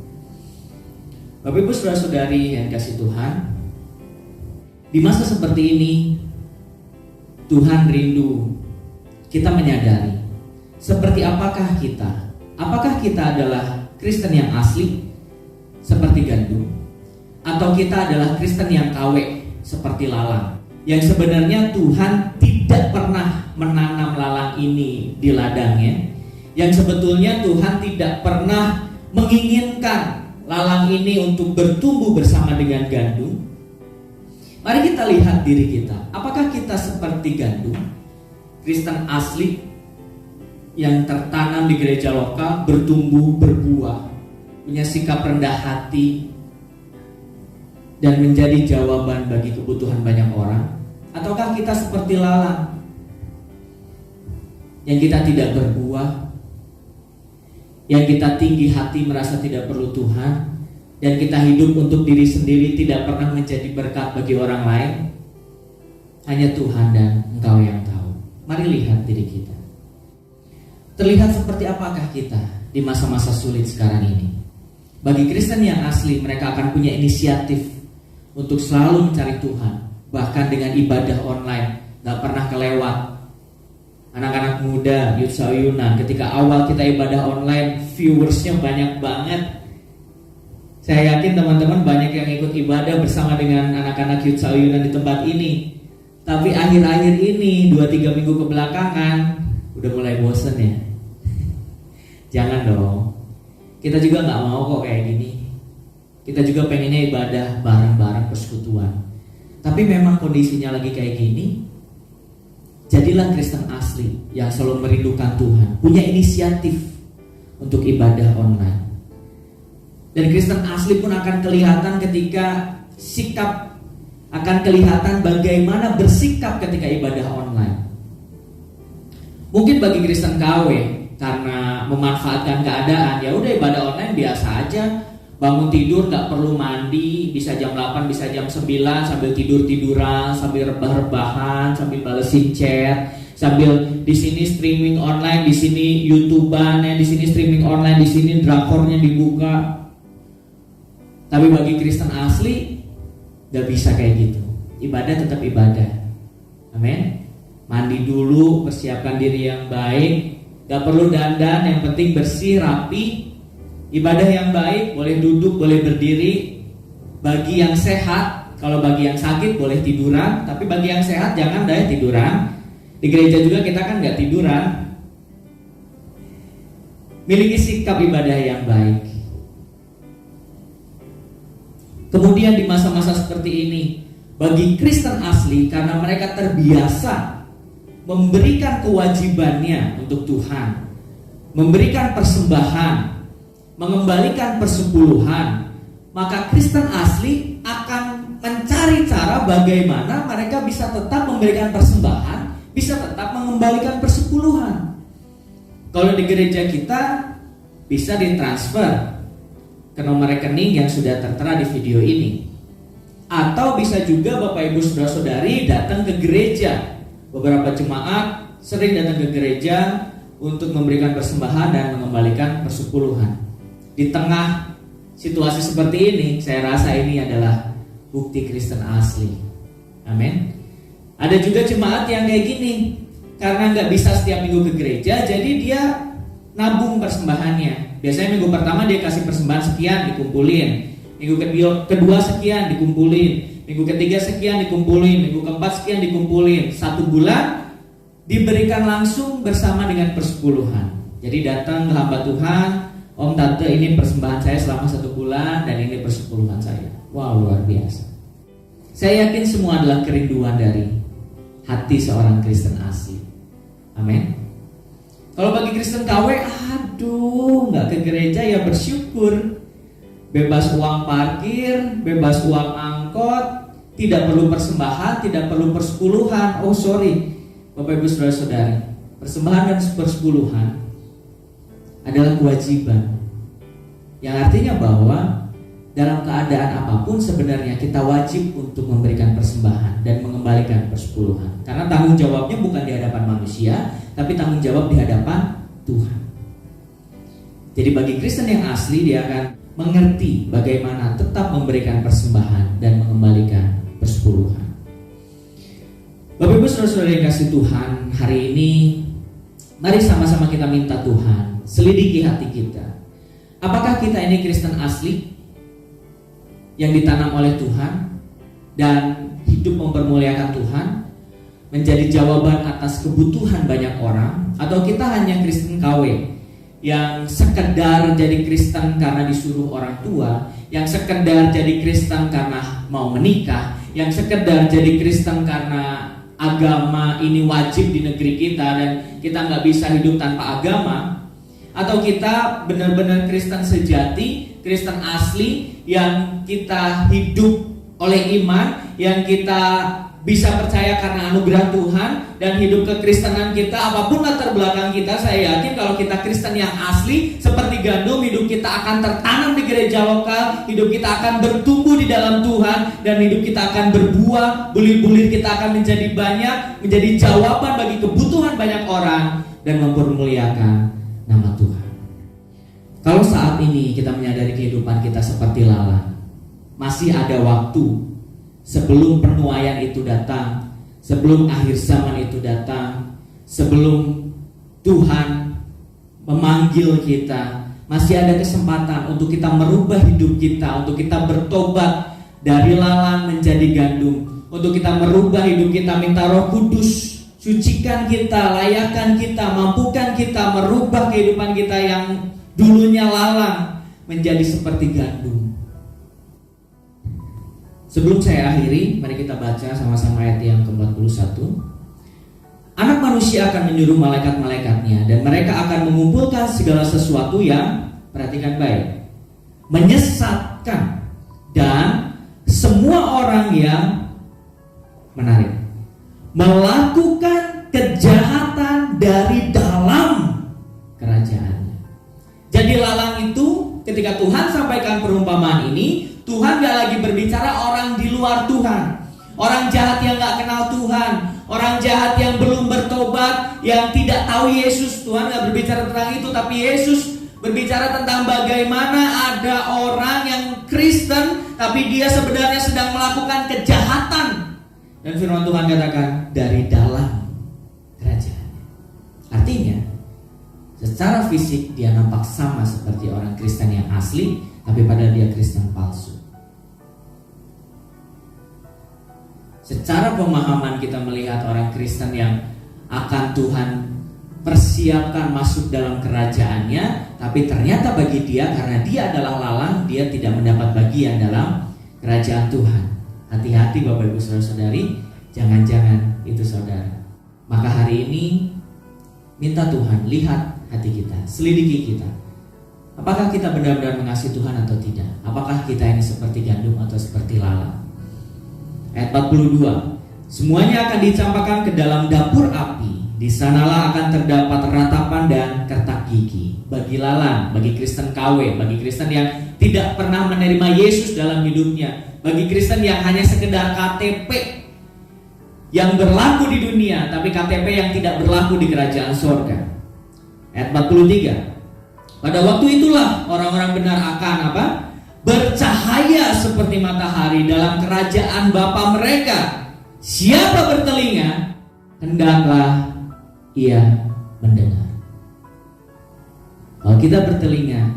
Bapak Ibu saudara-saudari yang kasih Tuhan, di masa seperti ini Tuhan rindu kita menyadari seperti apakah kita. Apakah kita adalah Kristen yang asli seperti gandum, atau kita adalah Kristen yang KW seperti lalang, yang sebenarnya Tuhan tidak pernah menanam lalang ini di ladangnya, yang sebetulnya Tuhan tidak pernah menginginkan lalang ini untuk bertumbuh bersama dengan gandum. Mari kita lihat diri kita. Apakah kita seperti gandum, Kristen asli yang tertanam di gereja lokal, bertumbuh, berbuah, punya sikap rendah hati, dan menjadi jawaban bagi kebutuhan banyak orang? Ataukah kita seperti lalang yang kita tidak berbuah, yang kita tinggi hati merasa tidak perlu Tuhan, dan kita hidup untuk diri sendiri, tidak pernah menjadi berkat bagi orang lain? Hanya Tuhan dan Engkau yang tahu. Mari lihat diri kita. Terlihat seperti apakah kita di masa-masa sulit sekarang ini? Bagi Kristen yang asli, mereka akan punya inisiatif untuk selalu mencari Tuhan, bahkan dengan ibadah online, gak pernah kelewat. Anak-anak muda, Youth Sayunan, ketika awal kita ibadah online, viewersnya banyak banget. Saya yakin teman-teman banyak yang ikut ibadah bersama dengan anak-anak Youth Sayunan di tempat ini. Tapi akhir-akhir ini, 2-3 minggu kebelakangan, udah mulai bosen ya. Jangan dong. Kita juga gak mau kok kayak gini. Kita juga pengennya ibadah bareng-bareng persekutuan. Tapi memang kondisinya lagi kayak gini. Jadilah Kristen asli yang selalu merindukan Tuhan, punya inisiatif untuk ibadah online. Dan Kristen asli pun akan kelihatan ketika sikap, akan kelihatan bagaimana bersikap ketika ibadah online. Mungkin bagi Kristen KW, karena memanfaatkan keadaan, ya udah ibadah online biasa aja. Bangun tidur gak perlu mandi, bisa jam 8, bisa jam 9, sambil tidur-tiduran, sambil rebah-rebahan, sambil balesin chat, sambil di sini streaming online, di sini YouTubean, di sini streaming online, di sini drakornya dibuka. Tapi bagi Kristen asli gak bisa kayak gitu. Ibadah tetap ibadah. Amin. Mandi dulu, persiapkan diri yang baik. Gak perlu dandan, yang penting bersih, rapi. Ibadah yang baik, boleh duduk, boleh berdiri. Bagi yang sehat, kalau bagi yang sakit boleh tiduran. Tapi bagi yang sehat jangan deh tiduran. Di gereja juga kita kan gak tiduran. Miliki sikap ibadah yang baik. Kemudian di masa-masa seperti ini, bagi Kristen asli, karena mereka terbiasa memberikan kewajibannya untuk Tuhan, memberikan persembahan, mengembalikan persepuluhan, maka Kristen asli akan mencari cara bagaimana mereka bisa tetap memberikan persembahan, bisa tetap mengembalikan persepuluhan. Kalau di gereja kita bisa ditransfer ke nomor rekening yang sudah tertera di video ini, atau bisa juga Bapak Ibu Saudara-saudari datang ke gereja. Beberapa jemaat sering datang ke gereja untuk memberikan persembahan dan mengembalikan persepuluhan. Di tengah situasi seperti ini, saya rasa ini adalah bukti Kristen asli. Amin. Ada juga jemaat yang kayak gini, karena nggak bisa setiap minggu ke gereja, jadi dia nabung persembahannya. Biasanya minggu pertama dia kasih persembahan sekian, dikumpulin. Minggu kedua sekian, dikumpulin. Minggu ketiga sekian, dikumpulin. Minggu keempat sekian, dikumpulin. 1 bulan diberikan langsung bersama dengan persepuluhan. Jadi datang ke hamba Tuhan, Om Tante ini persembahan saya selama 1 bulan dan ini persepuluhan saya. Wow, luar biasa. Saya yakin semua adalah kerinduan dari hati seorang Kristen asli. Amin. Kalau bagi Kristen KW, aduh, nggak ke gereja ya bersyukur. Bebas uang parkir, bebas uang angkot, tidak perlu persembahan, tidak perlu persepuluhan. Oh sorry, Bapak Ibu Saudara-saudari, persembahan dan persepuluhan adalah kewajiban. Yang artinya bahwa dalam keadaan apapun sebenarnya kita wajib untuk memberikan persembahan dan mengembalikan persepuluhan. Karena tanggung jawabnya bukan di hadapan manusia, tapi tanggung jawab di hadapan Tuhan. Jadi bagi Kristen yang asli, dia akan mengerti bagaimana tetap memberikan persembahan dan mengembalikan persepuluhan. Bapak Ibu Saudara-saudara yang kasih Tuhan, hari ini mari sama-sama kita minta Tuhan selidiki hati kita. Apakah kita ini Kristen asli yang ditanam oleh Tuhan dan hidup mempermuliakan Tuhan, menjadi jawaban atas kebutuhan banyak orang, atau kita hanya Kristen KW yang sekedar jadi Kristen karena disuruh orang tua, yang sekedar jadi Kristen karena mau menikah, yang sekedar jadi Kristen karena agama ini wajib di negeri kita dan kita nggak bisa hidup tanpa agama, atau kita benar-benar Kristen sejati, Kristen asli yang kita hidup oleh iman, yang kita bisa percaya karena anugerah Tuhan dan hidup kekristenan kita apapun latar belakang kita. Saya yakin kalau kita Kristen yang asli seperti gandum, hidup kita akan tertanam di gereja lokal, hidup kita akan bertumbuh di dalam Tuhan, dan hidup kita akan berbuah, bulir-bulir kita akan menjadi banyak, menjadi jawaban bagi kebutuhan banyak orang dan mempermuliakan nama Tuhan. Kalau saat ini kita menyadari kehidupan kita seperti lalang, masih ada waktu sebelum penuaian itu datang, sebelum akhir zaman itu datang, sebelum Tuhan memanggil kita, masih ada kesempatan untuk kita merubah hidup kita, untuk kita bertobat dari lalang menjadi gandum, untuk kita merubah hidup kita, minta Roh Kudus sucikan kita, layakan kita, mampukan kita merubah kehidupan kita yang dulunya lalang menjadi seperti gandum. Sebelum saya akhiri, mari kita baca sama-sama ayat yang ke-41. Anak manusia akan menyuruh malaikat-malaikatnya, dan mereka akan mengumpulkan segala sesuatu yang, perhatikan baik, menyesatkan, dan semua orang yang menarik, melakukan kejahatan dari dalam kerajaannya. Jadi lalang itu, ketika Tuhan sampaikan perumpamaan ini, Tuhan gak lagi berbicara orang di luar Tuhan, orang jahat yang gak kenal Tuhan, orang jahat yang belum bertobat, yang tidak tahu Yesus. Tuhan gak berbicara tentang itu, tapi Yesus berbicara tentang bagaimana ada orang yang Kristen, tapi dia sebenarnya sedang melakukan kejahatan. Dan firman Tuhan katakan dari dalam kerajaan. Artinya secara fisik dia nampak sama seperti orang Kristen yang asli, tapi padahal dia Kristen palsu. Secara pemahaman kita melihat orang Kristen yang akan Tuhan persiapkan masuk dalam kerajaannya, tapi ternyata bagi dia, karena dia adalah lalang, dia tidak mendapat bagian dalam kerajaan Tuhan. Hati-hati Bapak Ibu Saudara-saudari, jangan-jangan itu saudara. Maka hari ini minta Tuhan lihat hati kita, selidiki kita. Apakah kita benar-benar mengasihi Tuhan atau tidak? Apakah kita ini seperti gandum atau seperti lalang? Ayat 42, semuanya akan dicampakkan ke dalam dapur api. Di sanalah akan terdapat ratapan dan kertak gigi. Bagi lalang, bagi Kristen KW, bagi Kristen yang tidak pernah menerima Yesus dalam hidupnya, bagi Kristen yang hanya sekedar KTP yang berlaku di dunia, tapi KTP yang tidak berlaku di kerajaan sorga. Ayat 43, pada waktu itulah orang-orang benar akan apa? Bercahaya seperti matahari dalam kerajaan Bapa mereka. Siapa bertelinga, hendaklah ia mendengar. Kalau kita bertelinga,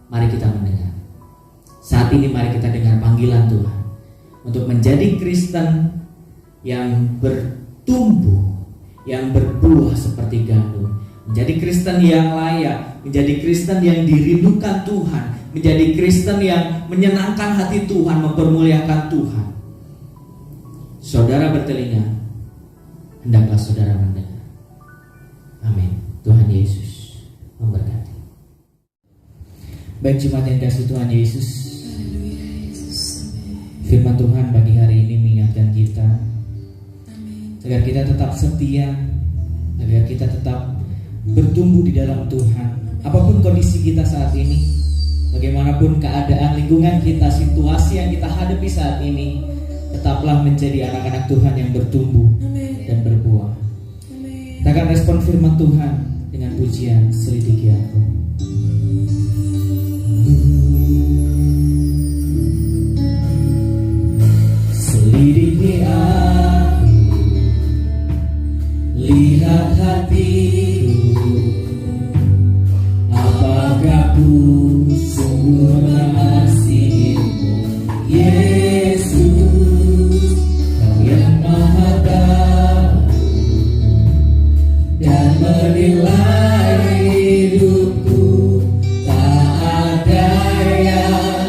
mari kita mendengar. Saat ini mari kita dengar panggilan Tuhan untuk menjadi Kristen yang bertumbuh, yang berbuah seperti gandum, menjadi Kristen yang layak, menjadi Kristen yang dirindukan Tuhan, menjadi Kristen yang menyenangkan hati Tuhan, mempermuliakan Tuhan. Saudara bertelinga, hendaklah saudara mendengar. Amin. Tuhan Yesus memberkati. Baik jemaat yang dikasihi Tuhan Yesus, firman Tuhan bagi hari ini mengingatkan kita agar kita tetap setia, agar kita tetap bertumbuh di dalam Tuhan. Apapun kondisi kita saat ini, bagaimanapun keadaan lingkungan kita, situasi yang kita hadapi saat ini, tetaplah menjadi anak-anak Tuhan yang bertumbuh dan berbuah. Kita akan respon firman Tuhan dengan pujian Selidiki Aku. Selidiki aku, lihat hatiku, apakah ku sungguh mengasihimu, Yesus, Kau yang Maha Tahu dan menilai hidupku, tak ada yang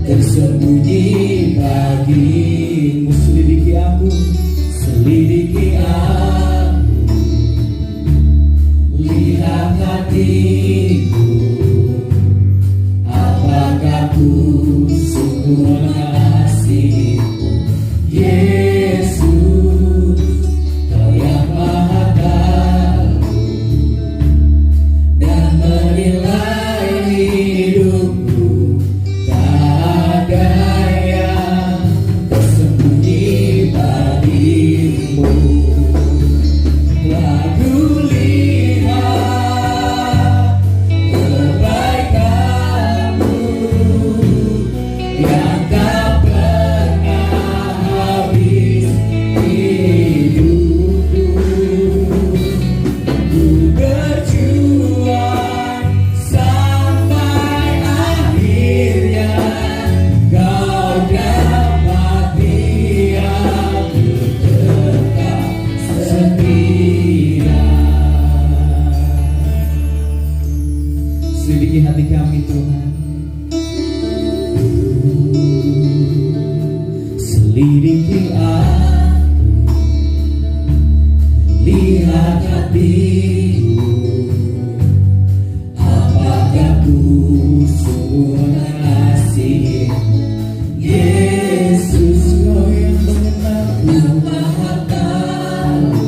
tersembunyi bagimu. Selidiki aku, selidiki aku, lihat hatiku, apakah ku sungguh mengasihimu, Yesus, Kau yang Maha Tahu dan menilai hidupku, tak ada yang tersembunyi bagimu. Telah kulihat kebaikan-Mu yang tak pernah habis hidupku. Ku berjuang sampai akhirnya Kau dapati aku tetap setia. Selidiki hati kami Tuhan, selidiki aku, lihat hatiku, apakah ku sungguh mengasihimu, Yesus, Kau yang Maha Tahu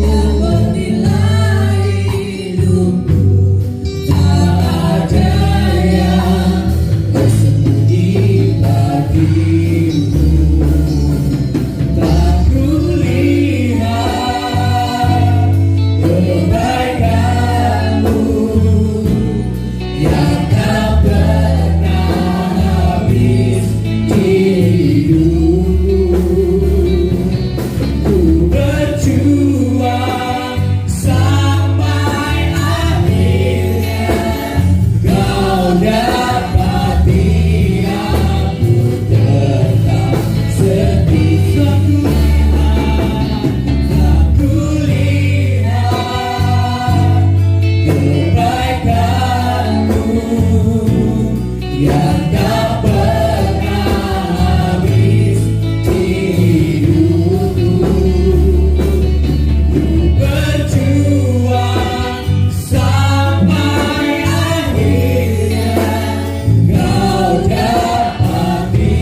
yang menilai hidupku, tak ada yang tersembunyi bagimu. Tak kulihat kebaikan-Mu yang tak pernah habis hidupku. Ku berjuang sampai akhirnya Kau dapati aku tetap setia. Tak kulihat kebaikan-Mu yang tak pernah habis hidupku. Ku berjuang sampai akhirnya Kau dapati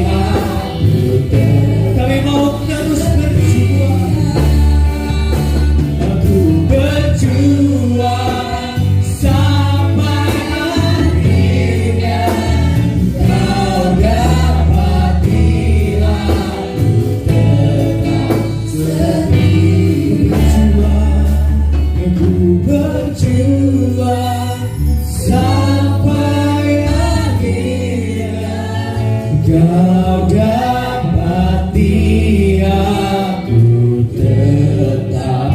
aku tetap. Kami mau terus berjuang. Aku berjuang sampai akhirnya Kau dapati aku tetap setia. Aku berjuang sampai akhirnya Kau dapati aku tetap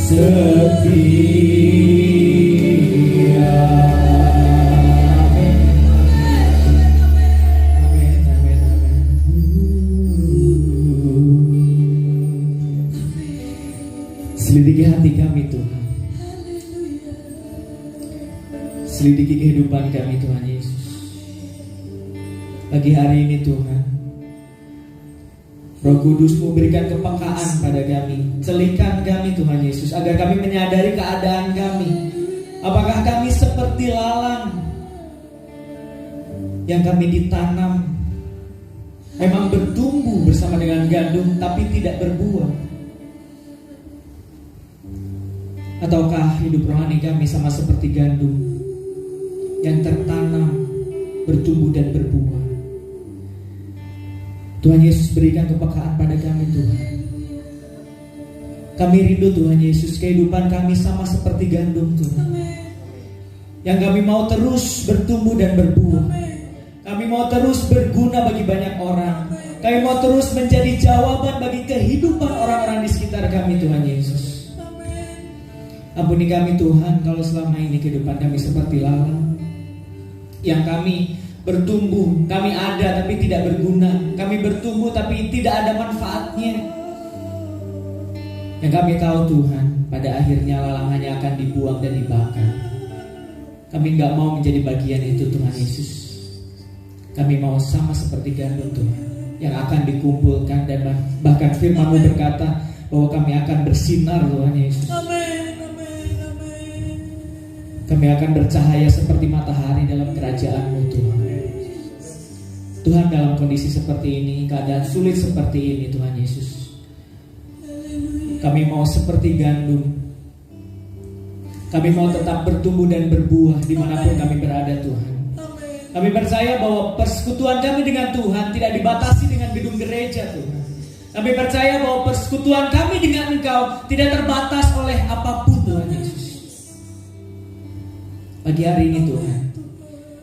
setia. Amin. Amin, amin, amin. Selidiki hati kami Tuhan. Selidiki kehidupan kami Tuhan Yesus. Pagi hari ini Tuhan, Roh Kudus-Mu berikan kepekaan pada kami. Celikan kami Tuhan Yesus, agar kami menyadari keadaan kami. Apakah kami seperti lalang yang kami ditanam, memang bertumbuh bersama dengan gandum tapi tidak berbuah? Ataukah hidup rohani kami sama seperti gandum yang tertanam, bertumbuh dan berbuah? Tuhan Yesus berikan kepekaan pada kami Tuhan. Kami rindu Tuhan Yesus, kehidupan kami sama seperti gandum Tuhan, yang kami mau terus bertumbuh dan berbuah. Kami mau terus berguna bagi banyak orang. Kami mau terus menjadi jawaban bagi kehidupan orang-orang di sekitar kami Tuhan Yesus. Ampuni kami Tuhan kalau selama ini kehidupan kami seperti lalang, yang kami bertumbuh, kami ada tapi tidak berguna. Kami bertumbuh tapi tidak ada manfaatnya. Yang kami tahu Tuhan, pada akhirnya lalang hanya akan dibuang dan dibakar. Kami gak mau menjadi bagian itu Tuhan Yesus. Kami mau sama seperti gandum Tuhan, yang akan dikumpulkan, dan bahkan firman-Mu berkata bahwa kami akan bersinar Tuhan Yesus. Kami akan bercahaya seperti matahari dalam kerajaan-Mu Tuhan. Tuhan, dalam kondisi seperti ini, keadaan sulit seperti ini Tuhan Yesus, kami mau seperti gandum. Kami mau tetap bertumbuh dan berbuah dimanapun kami berada Tuhan. Kami percaya bahwa persekutuan kami dengan Tuhan tidak dibatasi dengan gedung gereja Tuhan. Kami percaya bahwa persekutuan kami dengan Engkau tidak terbatas oleh apapun Tuhan Yesus. Pagi hari ini Tuhan,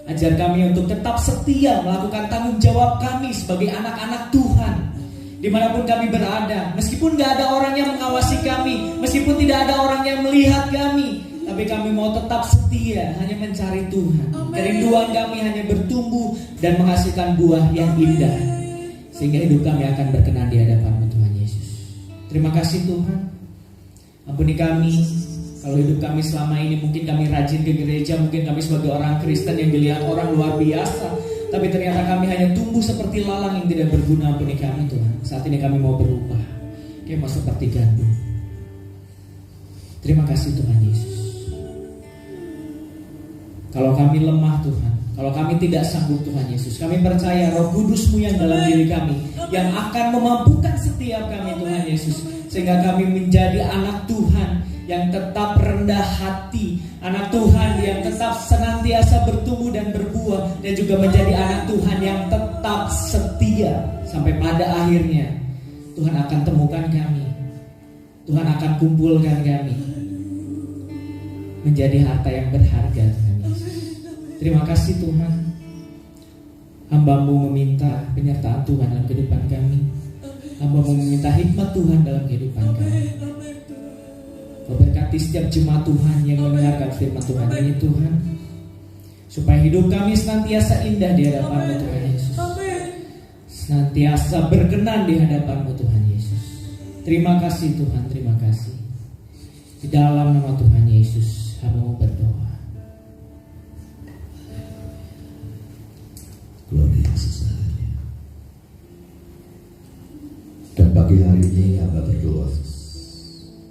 ajar kami untuk tetap setia melakukan tanggung jawab kami sebagai anak-anak Tuhan dimanapun kami berada. Meskipun gak ada orang yang mengawasi kami, meskipun tidak ada orang yang melihat kami, tapi kami mau tetap setia hanya mencari Tuhan. Kerinduan kami hanya bertumbuh dan menghasilkan buah yang indah, sehingga hidup kami akan berkenan di hadapan-Mu Tuhan Yesus. Terima kasih Tuhan. Ampuni kami kalau hidup kami selama ini mungkin kami rajin ke gereja, mungkin kami sebagai orang Kristen yang dilihat orang luar biasa, tapi ternyata kami hanya tumbuh seperti lalang yang tidak berguna. Ampuni kami Tuhan. Saat ini kami mau berubah, kami mau seperti gandum. Terima kasih Tuhan Yesus. Kalau kami lemah Tuhan, kalau kami tidak sanggup Tuhan Yesus, kami percaya Roh Kudus-Mu yang dalam diri kami, yang akan memampukan setiap kami Tuhan Yesus, sehingga kami menjadi anak Tuhan yang tetap rendah hati, anak Tuhan yang tetap senantiasa bertumbuh dan berbuah, dan juga menjadi anak Tuhan yang tetap setia. Sampai pada akhirnya Tuhan akan temukan kami, Tuhan akan kumpulkan kami menjadi harta yang berharga Tuhan Yesus. Terima kasih Tuhan. Hamba-Mu meminta penyertaan Tuhan dalam kehidupan kami. Hamba-Mu meminta hikmat Tuhan dalam kehidupan kami. Kau berkati setiap jemaat Tuhan yang mendengarkan firman Tuhan ini Tuhan, supaya hidup kami senantiasa indah di hadapan-Mu Tuhan Yesus, senantiasa berkenan di hadapan-Mu Tuhan Yesus. Terima kasih Tuhan, terima kasih. Di dalam nama Tuhan Yesus hamba-Mu berdoa. Gloria Yesus. Dan pagi hari ini hamba berdoa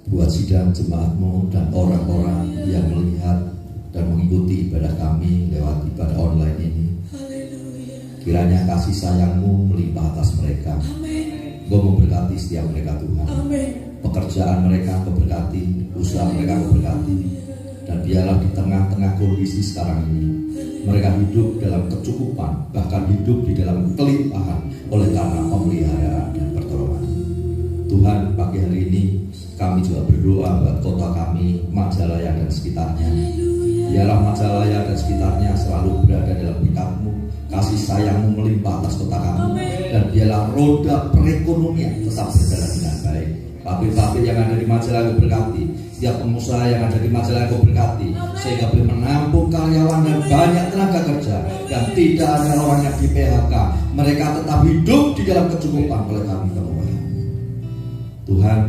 buat sidang jemaat-Mu dan orang-orang yang melihat dan mengikuti ibadah kami lewat ibadah online ini. Kiranya kasih sayang-Mu melimpah atas mereka. Engkau memberkati setiap mereka Tuhan. Pekerjaan mereka Engkau berkati, usaha mereka Engkau berkati. Dan biarlah di tengah-tengah kondisi sekarang ini mereka hidup dalam kecukupan, bahkan hidup di dalam kelimpahan oleh karena pemeliharaan dan pertolongan Tuhan. Pagi hari ini kami juga berdoa buat kota kami, Majalaya dan sekitarnya. Biarlah Majalaya dan sekitarnya selalu berada dalam berkat-Mu, kasih sayang-Mu melimpah atas kota kami, dan biarlah roda perekonomian tetap berjalan dengan baik. Pabrik-pabrik yang ada di Majalaya Kau berkati, setiap pengusaha yang ada di Majalaya Kau berkati, sehingga boleh menampung karyawan dan banyak tenaga kerja, dan tidak ada orang yang di PHK. Mereka tetap hidup di dalam kecukupan oleh kami Tuhan.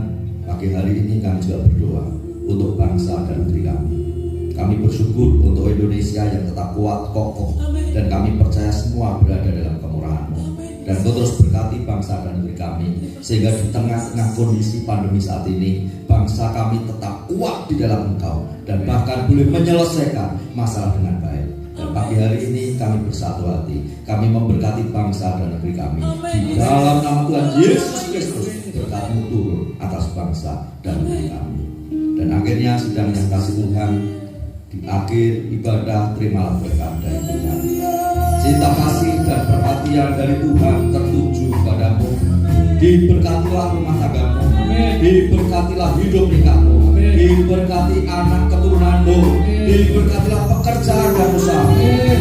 Pagi hari ini kami juga berdoa untuk bangsa dan negeri kami. Kami bersyukur untuk Indonesia yang tetap kuat, kokoh, dan kami percaya semua berada dalam kemurahan-Mu. Dan Kau terus berkati bangsa dan negeri kami, sehingga di tengah-tengah kondisi pandemi saat ini, bangsa kami tetap kuat di dalam Engkau, dan bahkan boleh menyelesaikan masalah dengan baik. Dan pagi hari ini kami bersatu hati, kami memberkati bangsa dan negeri kami. Di dalam nama Tuhan Yesus Kristus, berkat-Mu turun atas bangsa dan negeri kami. Dan akhirnya sidang yang kasih Tuhan, di akhir ibadah terimalah berkat dari Tuhan. Cinta kasih dan perhatian dari Tuhan tertuju padamu. Diberkatilah rumah tanggamu, diberkatilah hidup nikahmu, diberkati anak keturunanmu, diberkatilah pekerjaan dan usaha.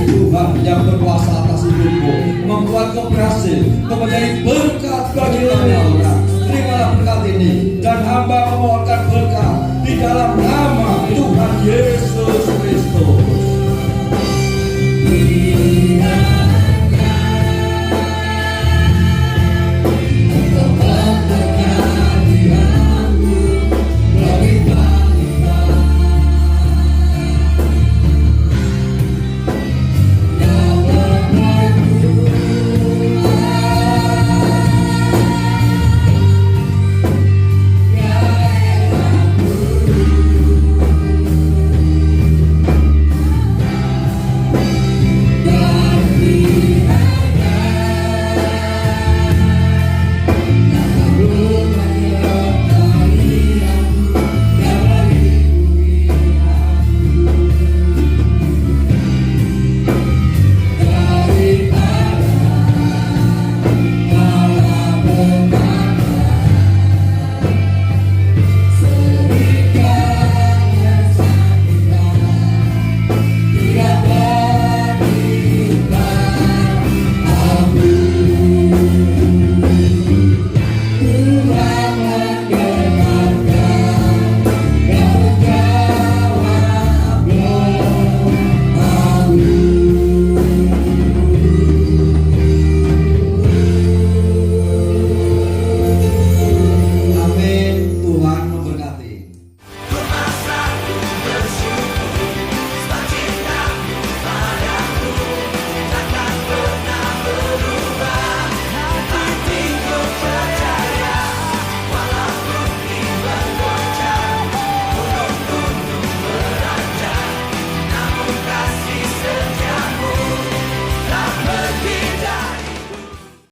Tuhan yang berkuasa atas hidupmu, membuat kau berhasil, kau menjadi berkat bagi banyak orang. Terimalah berkat ini, dan hamba memohonkan berkat di dalam nama Tuhan Yesus.